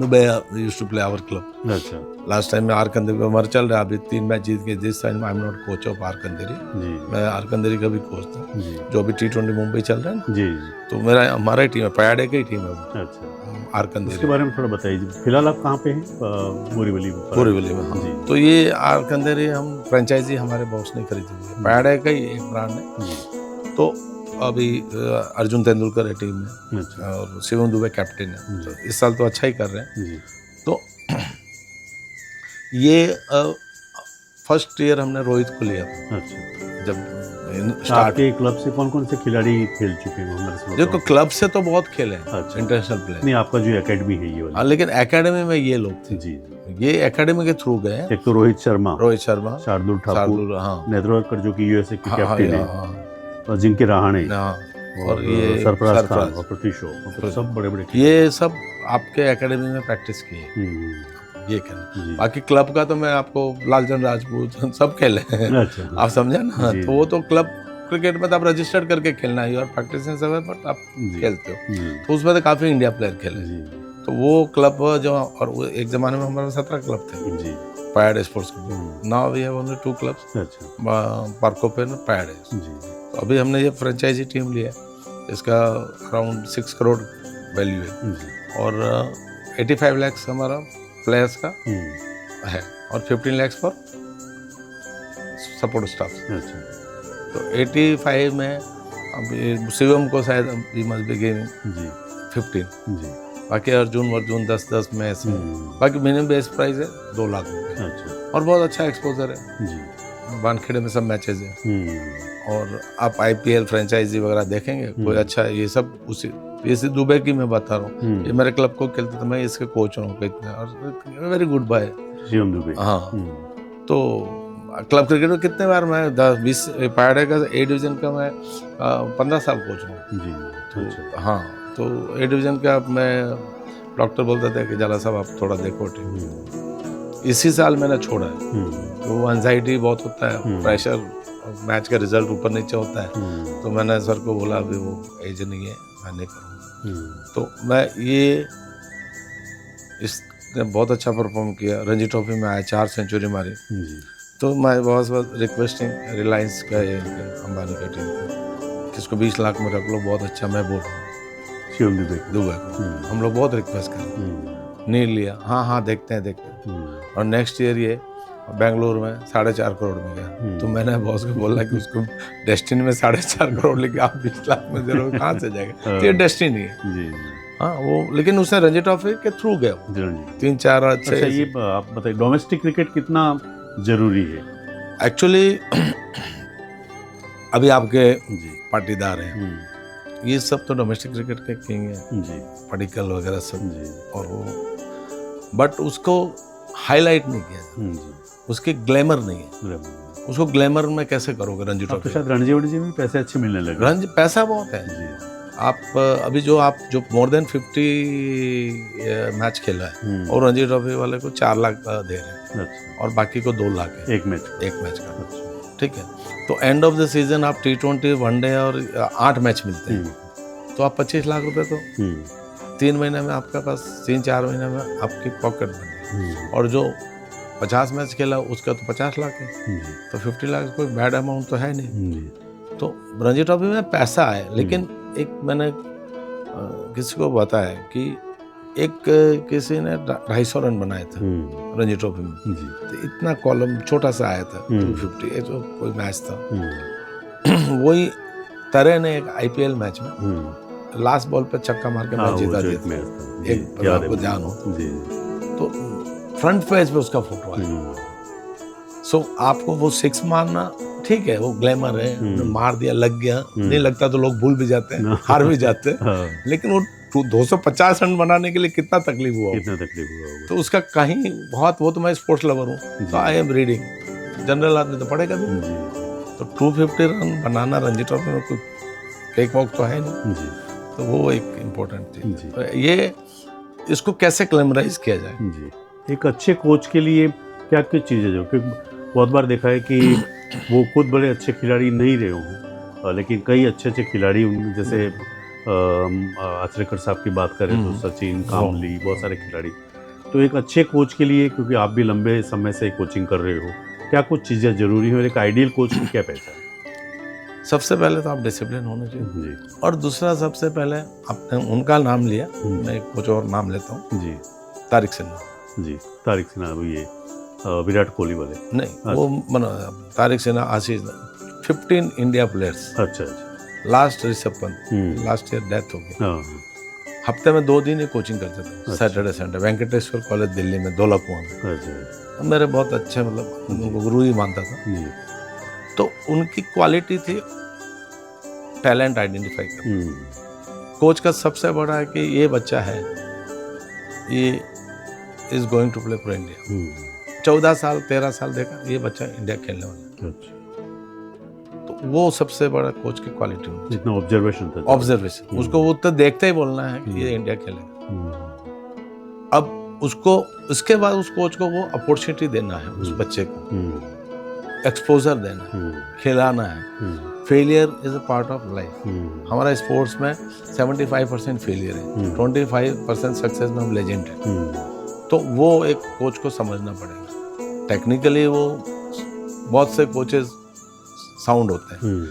Dube used to play our club. अच्छा लास्ट टाइम में आरकंदेरी का मर चल रहा है, अभी 3 मैच जीत के। This time I am not coach of आरकंदेरी, जी मैं आरकंदेरी का भी कोच था, जी जो अभी T20 मुंबई चल रहा है ना, जी तो हमारा ही टीम है, पयाडे का ही टीम है वो, अच्छा, उसके आरकंदेरी, बारे में थोड़ा बताइए। फिलहाल आप कहाँ पे हैं? बोरीवली में। बोरीवली में। हाँ। जी तो ये आरकंदेरी हम फ्रेंचाइजी हमारे बॉस ने खरीदी हुई है, पयाडे का ही एक ब्रांड है। जी तो अभी अर्जुन तेंदुलकर है टीम में, अच्छा और शिवम दुबे कैप्टन है, तो इस साल तो अच्छा ही कर रहे हैं। जी तो ये फर्स्ट ईयर हमने रोहित को लिया था, अच्छा। जब स्टार्ट। आपके क्लब से कौन कौन से खिलाड़ी खेल चुके हैं हमारे साथ? देखो क्लब से तो बहुत खेले हैं, अच्छा। International player. नहीं, आपका जो एकेडमी है ये वाला। हाँ, लेकिन एकेडमी में ये लोग थे, जी ये एकेडमी के थ्रू गए हैं। एक तो रोहित शर्मा, रोहित शर्मा, शार्दुल ठाकुर, शार्दुल, हाँ नेत्रकर जो कि यूएसए के हाँ, कैप्टन है, हाँ, और जिनके रहाणे, हाँ, और ये सरफराज खान सरफराज। और पृथ्वी शॉ, मतलब सब बड़े बड़े। ये सब आपके एकेडमी में प्रैक्टिस किए, ये कहना। जी बाकी क्लब का तो मैं आपको लालचंद राजपूत सब खेले हैं, अच्छा आप समझे ना। जी, तो वो तो क्लब क्रिकेट में तो आप रजिस्टर्ड करके खेलना है और प्रैक्टिस सब है, बट आप जी। खेलते हो। जी तो उसमें तो काफ़ी इंडिया प्लेयर खेले, जी तो वो क्लब जो, और वो एक ज़माने में हमारे 17 क्लब थे जी पैड sports club. Now we have only 2 clubs, अच्छा पार्कोपेन और पैड। जी तो अभी हमने ये फ्रेंचाइजी टीम लिया है, इसका अराउंड 6 करोड़ वैल्यू है, जी और 85 lakhs हमारा प्लेयर्स का है, और 15 lakhs फॉर सपोर्ट स्टाफ। अच्छा तो 85 में अब शिवम को शायद वी मस्ट बी गिविंग जी 15, जी बाकी अर्जुन 10 में ऐसे। बाकी मिनिमम बेस प्राइस है 2 लाख रुपए, अच्छा और बहुत अच्छा एक्सपोजर है, जी वानखेड़े में सब मैचेस है। और आप आईपीएल फ्रेंचाइजी वगैरह देखेंगे, कोई अच्छा है, ये सब उसी, ये दुबई की मैं बता रहा हूँ, ये मेरे क्लब को खेलते थे, मैं इसके कोच रहा हूँ कितने, और very good by Shivam Dube. हाँ। तो क्लब क्रिकेट में कितने बार मैं 10-20 पहाड़े का ए डिवीज़न का मैं 15 साल कोच रहा हूँ। जी तो अच्छा हाँ, तो ए डिवीज़न का मैं डॉक्टर बोलते थे कि जाला साहब आप थोड़ा देखो टीम। इसी साल मैंने छोड़ा है, तो वो एंजाइटी बहुत होता है, प्रेशर, मैच का रिजल्ट ऊपर नीचे होता है। तो मैंने सर को बोला अभी वो एज नहीं है, मैं नहीं करूँगा। तो मैं ये इसने बहुत अच्छा परफॉर्म किया, रणजी ट्रॉफी में आया, 4 सेंचुरी मारी। जी तो मैं बहुत रिक्वेस्टिंग रिलायंस का ये अंबानी का टीम को कि इसको 20 लाख में रख लो, बहुत अच्छा, मैं बोल रहा हूँ शिवम दुबे दुबई को। हम लोग बहुत रिक्वेस्ट कर नहीं लिया, हाँ देखते हैं। और नेक्स्ट ईयर ये बेंगलुरु में 4.5 करोड़ में गया। तो मैंने बॉस को बोला कि उसको डेस्टिनी में 4.5 करोड़ लेके आप 20 लाख में दे रहे हो, कहाँ से जाएगा? तो ये डेस्टिनी है जी हाँ। वो लेकिन उसने रणजी ट्रॉफी के थ्रू गया, 3-4 अच्छे। अच्छा ये आप बताइए डोमेस्टिक क्रिकेट कितना जरूरी है एक्चुअली? अभी आपके जी पाटीदार हैं, ये सब तो डोमेस्टिक क्रिकेट के किंग हैं, जी पडिक्कल वगैरह सब, जी और वो बट उसको हाईलाइट नहीं किया, जी उसके ग्लैमर नहीं है। बराबर। उसको ग्लैमर में कैसे करोगे रणजी अब तो ट्रॉफी? शायद रणजी वणजी में पैसे अच्छे मिलने लगे। रणजी पैसा बहुत है। जी आप अभी जो मोर देन 50 मैच खेला है, और रणजी ट्रॉफी वाले को 4 लाख दे रहे हैं, अच्छा और बाकी को 2 लाख है एक मैच एक मैच का। अच्छा ठीक है, तो एंड ऑफ द सीजन आप T20 वनडे और 8 मैच मिलते हैं, तो आप 25 लाख रुपए तो 3 महीने में आपके पास, 3-4 महीने में आपकी पॉकेट बनी। और जो 50 मैच खेला उसका तो 50 लाख है, तो 50 लाख कोई बैड अमाउंट तो है नहीं। तो रणजी ट्रॉफी में पैसा है, लेकिन एक मैंने किसी को बताया कि एक किसी ने 250 रन बनाए थे रणजी ट्रॉफी में, जी तो इतना कॉलम छोटा सा आया था 250, जो कोई मैच था। वही तरह ने एक आईपीएल मैच में लास्ट बॉल पे छक्का मार के मैच जीता दिया था। एक आपको ध्यान हो तो फ्रंट पेज पे उसका फोटो आया। सो आपको वो 6 मारना ठीक है, वो ग्लैमर है, मार दिया लग गया, नहीं लगता तो लोग भूल भी जाते हैं, हार भी जाते हैं, लेकिन वो 250 रन बनाने के लिए कितना तकलीफ हुआ होगा। तो उसका कहीं बहुत, वो तो मैं स्पोर्ट्स लवर हूँ, तो आई एम रीडिंग, जनरल आदमी तो पढ़ेगा भी। तो 250 रन बनाना रणजी ट्रॉफी में कोई केक वॉक तो है नहीं, तो वो एक इम्पोर्टेंट चीज। तो ये इसको कैसे ग्लैमराइज किया जाए। एक अच्छे कोच के लिए क्या क्या चीज़ें जो, क्योंकि बहुत बार देखा है कि वो खुद बड़े अच्छे खिलाड़ी नहीं रहे हों, लेकिन कई अच्छे अच्छे खिलाड़ी उनमें, जैसे आचरेकर साहब की बात करें तो सचिन, कामली, बहुत सारे खिलाड़ी। तो एक अच्छे कोच के लिए, क्योंकि आप भी लंबे समय से कोचिंग कर रहे हो, क्या कुछ चीज़ें जरूरी हैं और एक आइडियल कोच की क्या पहचान? सबसे पहले तो आप डिसिप्लिन होने चाहिए, और दूसरा सबसे पहले आपने उनका नाम लिया, मैं कुछ और नाम लेता हूँ जी। तारिक सिन्हा जी, तारिक सिन्हा, ये विराट कोहली वाले नहीं, वो तारिक सिन्हा, आशीष, 15 इंडिया प्लेयर्स। अच्छा, last Rishabh Pant, last year death हो गई। हफ्ते में 2 दिन ही कोचिंग करते थे, Saturday Sunday, Venkateswara college Delhi में, दौला कुआं में। मेरे बहुत अच्छे, मतलब उनको गुरु ही मानता था। तो उनकी क्वालिटी थी टैलेंट आइडेंटिफाई करना। कोच का सबसे बड़ा है कि ये बच्चा है, ये is going to play for India. 14 साल 13 साल देखा, ये बच्चा इंडिया खेलने वाला है। तो वो सबसे बड़ा कोच की क्वालिटी होती है। जितना ऑब्जर्वेशन था, ऑब्जर्वेशन, उसको वो तो देखते ही बोलना है कि ये इंडिया खेलेगा। अब उसको, इसके बाद उस कोच को वो अपॉर्चुनिटी देना है, उस बच्चे को एक्सपोजर देना है, खिलाना है। Failure is a part of life. हमारा स्पोर्ट्स में 75% फेलियर है, 25% सक्सेस में हम लेजेंड हैं। तो वो एक कोच को समझना पड़ेगा। टेक्निकली वो बहुत से कोचेस साउंड होते हैं।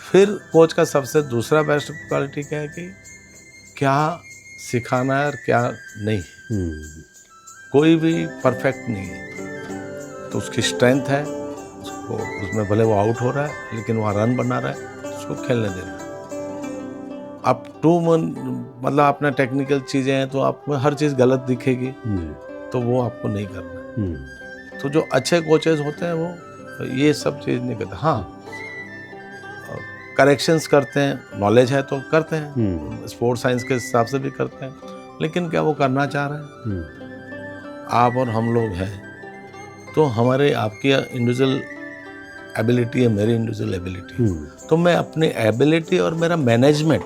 फिर कोच का सबसे दूसरा बेस्ट क्वालिटी क्या है कि क्या सिखाना है और क्या नहीं। कोई भी परफेक्ट नहीं है, तो उसकी स्ट्रेंथ है, उसको उसमें भले वो आउट हो रहा है लेकिन वहाँ रन बना रहा है, उसको खेलने देना। आप मतलब अपना टेक्निकल चीज़ें हैं तो आप में हर चीज़ गलत दिखेगी, तो वो आपको नहीं करना है। तो जो अच्छे कोचेस होते हैं वो ये सब चीज़ नहीं करते। हाँ, करेक्शंस करते हैं, नॉलेज है तो करते हैं, स्पोर्ट्स साइंस के हिसाब से भी करते हैं, लेकिन क्या वो करना चाह रहे हैं? आप और हम लोग हैं, तो हमारे आपकी इंडिविजुअल एबिलिटी है, मेरी इंडिविजुअल एबिलिटी, तो मैं अपनी एबिलिटी और मेरा मैनेजमेंट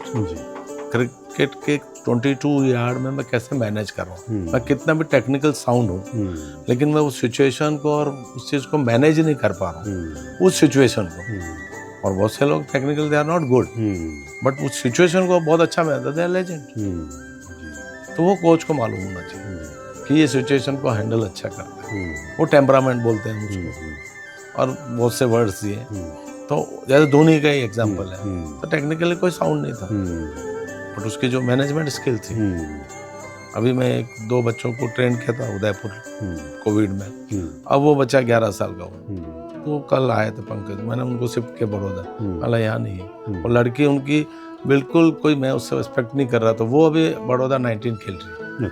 क्रिकेट के 22 यार्ड में मैं कैसे मैनेज कर रहा हूँ। मैं कितना भी टेक्निकल साउंड हूँ, लेकिन मैं उस सिचुएशन को और उस चीज़ को मैनेज नहीं कर पा रहा हूँ, उस सिचुएशन को। और बहुत से लोग technical they are not good, but उस सिचुएशन को बहुत अच्छा मैनेज, दे आर लेजेंड। तो वो कोच को मालूम होना चाहिए कि ये सिचुएशन को हैंडल अच्छा करता है। वो टेम्परामेंट बोलते हैं उसको, और बहुत से वर्ड्स दिए। तो जैसे धोनी का ही एग्जांपल है, तो टेक्निकली कोई साउंड नहीं था, बट उसकी जो मैनेजमेंट स्किल थी। अभी मैं 2 बच्चों को ट्रेन किया था उदयपुर कोविड में। अब वो बच्चा 11 साल का हुआ, तो कल आए थे पंकज, मैंने उनको शिफ्ट किया बड़ौदा, बोला यहाँ नहीं है। और लड़की उनकी बिल्कुल कोई, मैं उससे एक्सपेक्ट नहीं कर रहा था, वो अभी बड़ौदा 19 खेल रही है।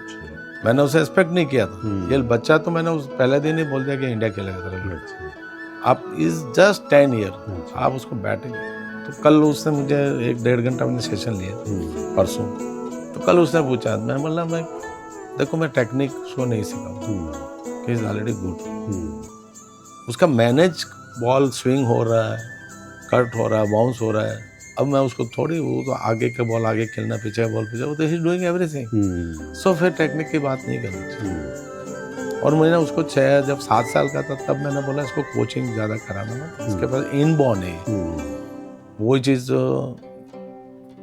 मैंने उसे एक्सपेक्ट नहीं किया था। ये बच्चा तो मैंने उस पहले दिन ही बोल दिया कि इंडिया खेलेगा। आप इज जस्ट 10 ईयर, आप उसको बैठेंगे। तो कल उसने मुझे 1-1.5 घंटा मैंने सेशन लिया परसों। तो कल उसने पूछा, मैं बोला मैं देखो मैं टेक्निक उसको नहीं सिखाऊंगा, कि इज ऑलरेडी गुड। उसका मैनेज, बॉल स्विंग हो रहा है, कट हो रहा है, बाउंस हो रहा है। अब मैं उसको थोड़ी, वो तो आगे के बॉल आगे खेलना, पीछे का बॉल पीछे, वो तो ही डूइंग एवरीथिंग। सो फिर टेक्निक की बात नहीं करनी चाहिए। और मैंने उसको 7 साल का था तब मैंने बोला इसको कोचिंग ज़्यादा कराना ना, इसके पास इनबॉर्न है। वही चीज़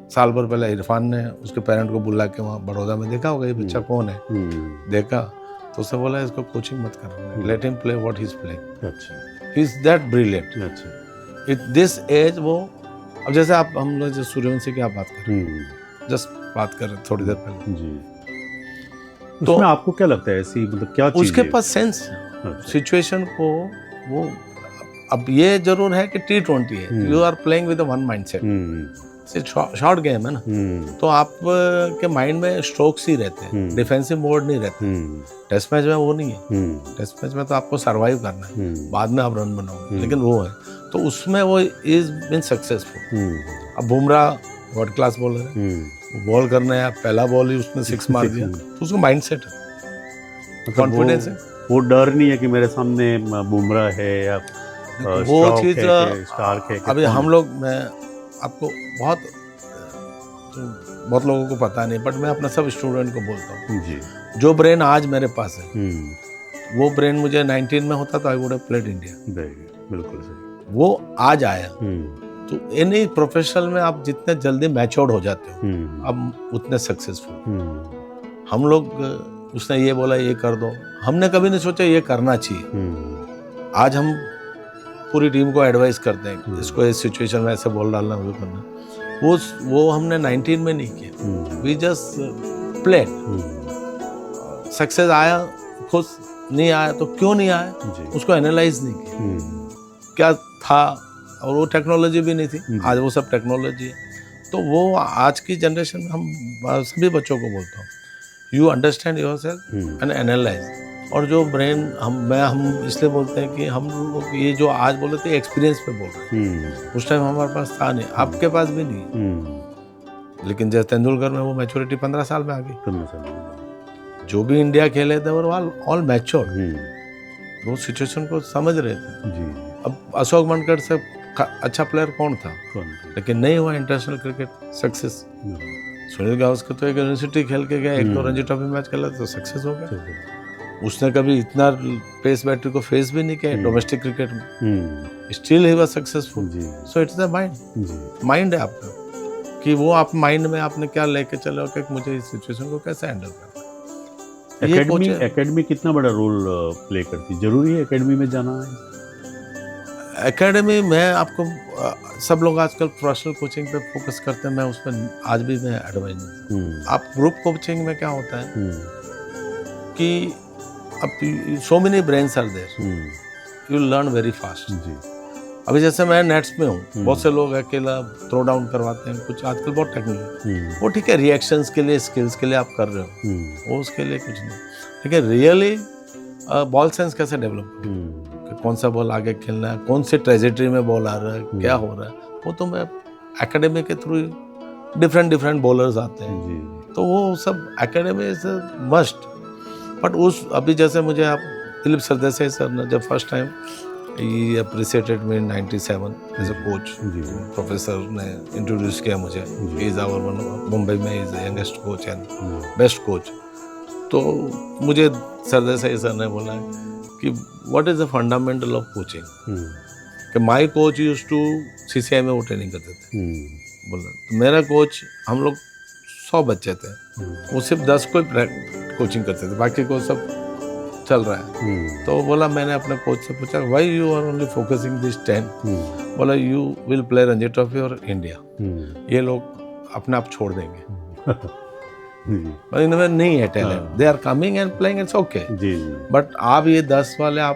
साल भर पहले इरफान ने उसके पेरेंट को बुला के वहाँ बड़ौदा में देखा होगा, ये बच्चा कौन है, देखा तो उसने बोला इसको कोचिंग मत करना, let him play what he is playing. अच्छा, ही इज दैट ब्रिलियंट। अच्छा, एट दिस एज वो अब जैसे आप हम लोग जो सूर्यवंशी की आप बात कर रहे हम्म, हैं, जस्ट बात कर रहे थे थोड़ी देर पहले, जी। तो उसमें आपको क्या लगता है ऐसी मतलब क्या चीज़ उसके है? पास सेंस अच्छा, सिचुएशन को वो, अब ये जरूर है कि T20 है, you are playing with one mindset, short game है ना, तो आप के माइंड में स्ट्रोक्स ही रहते हैं, डिफेंसिव मोड नहीं रहता। टेस्ट मैच में वो नहीं है, टेस्ट मैच में तो आपको सरवाइव करना है, बाद में आप रन बनाओगे, लेकिन वो है तो उसमें वो इज बिन सक्सेसफुल। अब बुमराह वर्ल्ड क्लास बॉलर है, बॉल करना है, पहला बॉल ही उसने 6 मार दिया, तो उसका माइंडसेट है, कॉन्फिडेंस है, वो डर नहीं है कि मेरे सामने बुमराह है या वो चीज़ स्टार्क है। अभी हम लोग, मैं आपको बहुत लोगों को पता नहीं, बट मैं अपना सब स्टूडेंट को बोलता हूँ, जी, जो ब्रेन आज मेरे पास है वो ब्रेन मुझे 19 में होता तो I would have played India, बिल्कुल सही। वो आज आया। तो एनी प्रोफेशनल में आप जितने जल्दी मैच्योर्ड हो जाते हो अब उतने सक्सेसफुल। हम लोग, उसने ये बोला ये कर दो, हमने कभी नहीं सोचा ये करना चाहिए। आज हम पूरी टीम को एडवाइस करते हैं, इसको इस सिचुएशन में ऐसे बॉल डालना, वो करना, वो हमने 19 में नहीं किया, वी जस्ट प्लेड। सक्सेस आया खुश, नहीं आया तो क्यों नहीं आया, उसको एनालाइज नहीं किया क्या था, और वो टेक्नोलॉजी भी नहीं थी, आज वो सब टेक्नोलॉजी है। तो वो आज की जनरेशन में हम सभी बच्चों को बोलता हूँ, you understand yourself and analyse. और जो ब्रेन हम इसलिए बोलते हैं कि हम लोग ये जो आज बोले थे एक्सपीरियंस पे बोल रहे हैं, उस टाइम हमारे पास था नहीं, आपके पास भी नहीं, लेकिन जैसे तेंदुलकर में वो मैच्योरिटी 15 साल में आ गई। जो भी इंडिया खेले थे वो ऑल मैच्योर, वो सिचुएशन को समझ रहे थे। अब अशोक मनकर से अच्छा प्लेयर कौन था, लेकिन नहीं हुआ international cricket success. Sunil Gavaskar तो एक यूनिवर्सिटी खेल के गया, एक तो रणजी ट्रॉफी मैच खेला तो सक्सेस हो गया। उसने कभी इतना पेस बैटरी को फेस भी नहीं किया डोमेस्टिक क्रिकेट में, still he was successful. So it's the mind है आपका, कि वो आप माइंड में आपने क्या लेके चले हो कि मुझे इस सिचुएशन को कैसे हैंडल करना है। एकेडमी कितना बड़ा रोल प्ले करती है? जरूरी है एकेडमी में जाना है? एकेडमी में आपको सब लोग आजकल प्रोफेशनल कोचिंग पे फोकस करते हैं, मैं उस पर आज भी मैं एडवाइस। आप ग्रुप कोचिंग में क्या होता है कि अब so many brains are there, you learn very fast. अभी जैसे मैं नेट्स में हूँ, बहुत से लोग अकेला थ्रो डाउन करवाते हैं, कुछ आजकल बहुत टेक्निकल, वो ठीक है रिएक्शंस के लिए, स्किल्स के लिए आप कर रहे हो, वो उसके लिए कुछ नहीं। लेकिन रियली बॉल सेंस कैसे डेवलप कि कौन सा बॉल आगे खेलना है, कौन से ट्रेजेक्टरी में बॉल आ रहा है, क्या हो रहा है, वो तो मैं एकेडमी के थ्रू डिफरेंट बॉलर्स आते हैं, तो वो सब एकेडमी इज मस्ट। बट उस अभी जैसे मुझे आप दिलीप सरदेसाई सर ने जब first time he appreciated me in 97 as a coach, professor ने इंट्रोड्यूस किया मुझे, इज आवर वन, मुंबई में is youngest coach and best coach. तो मुझे सरदेसाई सर ने बोला कि what is the fundamental of coaching, कि my coach used to CCI में वो ट्रेनिंग करते थे, बोला तो मेरा कोच, हम लोग 100 बच्चे थे, वो सिर्फ 10 को कोचिंग करते थे, बाकी को सब चल रहा है। तो बोला, मैंने अपने कोच से पूछा why you are only focusing this 10, बोला you will play Ranji trophy और इंडिया, ये लोग अपने आप छोड़ देंगे। इनमें नहीं है talent, they are coming and playing, it's okay, but आप ये 10 वाले आप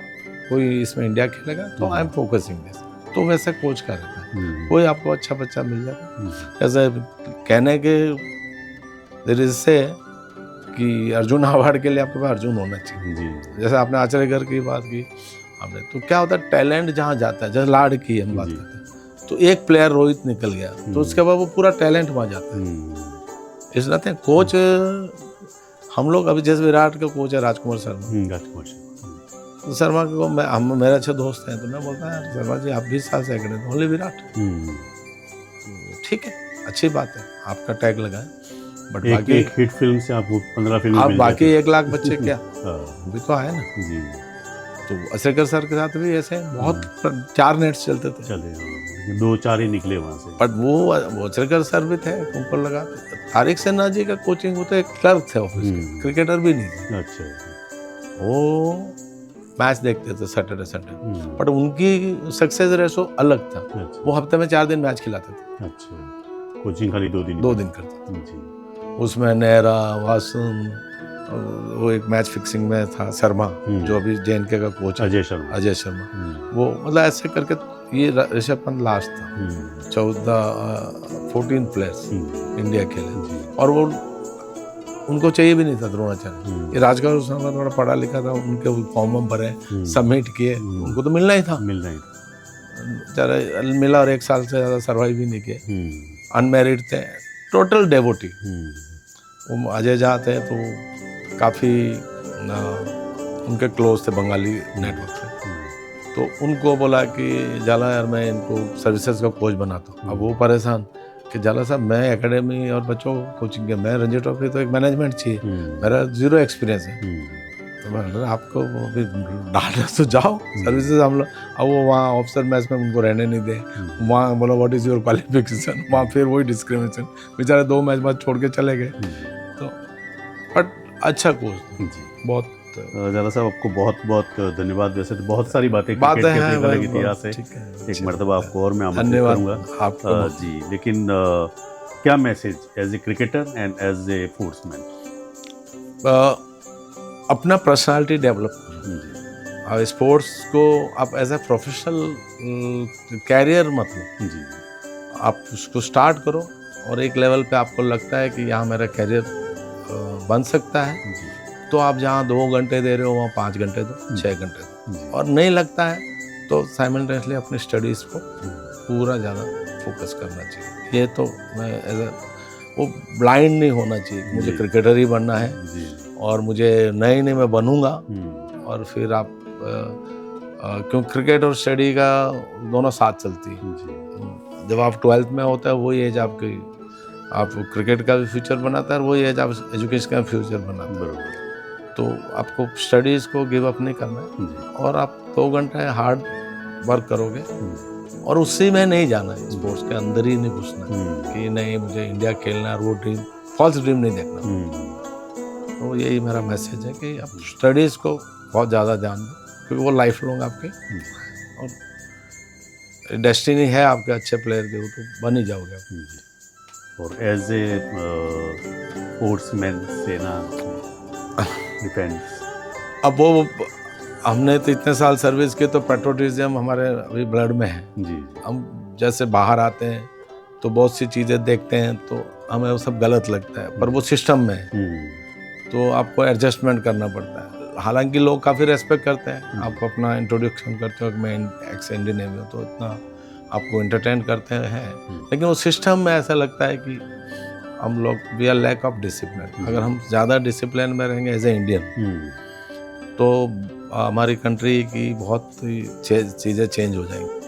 कोई इसमें इंडिया खेलेगा तो आई एम फोकसिंग दिस, तो वैसे कोच का रहता है, कोई आपको अच्छा बच्चा मिल जाता। ऐसे कहने के देयर इज से कि अर्जुन अवार्ड के लिए आपके पास अर्जुन होना चाहिए। जैसे आपने आचार्यगर की बात की आपने, तो क्या होता है टैलेंट जहाँ जाता है, जैसे लाड़ की हम बात करते हैं, तो एक प्लेयर रोहित निकल गया तो उसके बाद वो पूरा टैलेंट वहाँ जाता है। इस नाते कोच, हम लोग अभी जैसे विराट का कोच है राजकुमार शर्मा, तो शर्मा को मेरे अच्छे दोस्त हैं, तो मैं बोलता है शर्मा जी आप 20 साल से एकेडमी, ओनली विराट, ठीक है अच्छी बात है, आपका टैग लगा है, बट बाकी एक हिट फिल्म से आपको 15 फिल्म आप बाकी 1 लाख बच्चे क्या भी तो आए ना जी। तो असरकर सर के साथ भी ऐसे बहुत 4 नेट्स चलते थे, 2-4 ही निकले वहाँ से, बट वो असरकर सर भी थे ऊपर लगा। तारिक सिन्हा जी का कोचिंग, वो तो एक क्लर्क थे ऑफिस के, क्रिकेटर भी नहीं थे। अच्छा, वो मैच देखते थे सैटरडे संडे, बट उनकी सक्सेस रेशो अलग था। अच्छा। वो हफ्ते में 4 दिन मैच खिलाते थे, अच्छा, कोचिंग खाली 2 दिन? 2 दिन करते थे। जी। उसमें नेहरा, वासुन, वो एक मैच फिक्सिंग में था शर्मा, जो अभी JNK का कोच है, अजय शर्मा। अजय शर्मा, वो मतलब ऐसे करके ये ऋषभ पंत लास्ट था। 14 प्लेयर्स इंडिया खेले, और वो उनको चाहिए भी नहीं था द्रोणाचार्य। ये राजकमल शर्मा थोड़ा पढ़ा लिखा था, उनके फॉर्म भरे, सबमिट किए, उनको तो मिलना ही था, मिला, और 1 साल से ज़्यादा सर्वाइव भी नहीं किए, अनमैरिड थे, टोटल डेवोटी। वो अजय जहाँ थे तो काफ़ी उनके क्लोज थे बंगाली नेटवर्क से, तो उनको बोला कि जाला यार मैं इनको सर्विसेज का कोच बनाता हूँ। अब वो परेशान कि जाला साहब मैं एकेडमी और बच्चों को कोचिंग किया, मैं रणजी ट्रॉफी तो एक मैनेजमेंट चाहिए, मेरा 0 एक्सपीरियंस है। तो मैं बोला आपको अभी डालना तो जाओ सर्विसेज हम लोग। अब वो वहाँ ऑफिसर मैच में उनको रहने नहीं दे, वहाँ बोला व्हाट इज़ योर क्वालिफिकेशन, वहाँ फिर वही डिस्क्रिमिनेशन, बेचारे 2 मैच बाद छोड़ के चले गए। तो बट अच्छा कोच जी, बहुत। जाला साहब आपको बहुत बहुत धन्यवाद। वैसे तो बहुत सारी बातें क्रिकेट के अपने अलग इतिहास है, एक मरतबा आपको और मैं आमंत्रित करूँगा जी, लेकिन क्या message as a cricketer and as a sportsman? अपना पर्सनालिटी डेवलप करो, स्पोर्ट्स को आप एज ए प्रोफेशनल कैरियर मत लो जी, आप उसको स्टार्ट करो, और एक लेवल पे आपको लगता है कि यहाँ मेरा कैरियर बन सकता है जी, तो आप जहाँ 2 घंटे दे रहे हो वहाँ 5 घंटे दो, 6 घंटे दो, और नहीं लगता है तो साइमल्टेनियसली अपनी स्टडीज़ को पूरा ज़्यादा फोकस करना चाहिए। ये तो मैं एज ए वो ब्लाइंड नहीं होना चाहिए, मुझे क्रिकेटर ही बनना है और मुझे नहीं मैं बनूंगा, और फिर आप क्यों क्रिकेट और स्टडी का दोनों साथ चलती है। जब आप 12th में होता है वही एज आपकी, आप क्रिकेट का भी फ्यूचर बनाता है, और वही एज आप एजुकेशन का फ्यूचर बनाता है। तो आपको स्टडीज़ को गिव अप नहीं करना है, और आप 2 घंटे हार्ड वर्क करोगे, और उससे में नहीं जाना है, स्पोर्ट्स के अंदर ही नहीं घुसना कि नहीं मुझे इंडिया खेलना है, वो ड्रीम फॉल्स ड्रीम नहीं देखना। तो यही मेरा मैसेज है कि आप स्टडीज़ को बहुत ज़्यादा ध्यान दो, क्योंकि वो लाइफ लॉन्ग आपके, और डेस्टिनी है आपके अच्छे प्लेयर के, वो तो बन ही जाओगे आप। और एज ए स्पोर्ट्समैन सेना डिफेंस, अब वो हमने तो इतने साल सर्विस की, तो पेट्रोटिज्म हमारे अभी ब्लड में है जी। हम जैसे बाहर आते हैं तो बहुत सी चीज़ें देखते हैं तो हमें वो सब गलत लगता है, पर वो सिस्टम में है, तो आपको एडजस्टमेंट करना पड़ता है। हालांकि लोग काफ़ी रेस्पेक्ट करते हैं, आप अपना इंट्रोडक्शन करते हो कि मैं एक्स इंडियन नेवी हूँ, तो इतना आपको एंटरटेन करते हैं, लेकिन वो सिस्टम में ऐसा लगता है कि हम लोग we are lack of discipline. अगर हम ज़्यादा डिसिप्लिन में रहेंगे एज ए इंडियन, तो हमारी कंट्री की बहुत चीज़ें चेंज हो जाएंगी।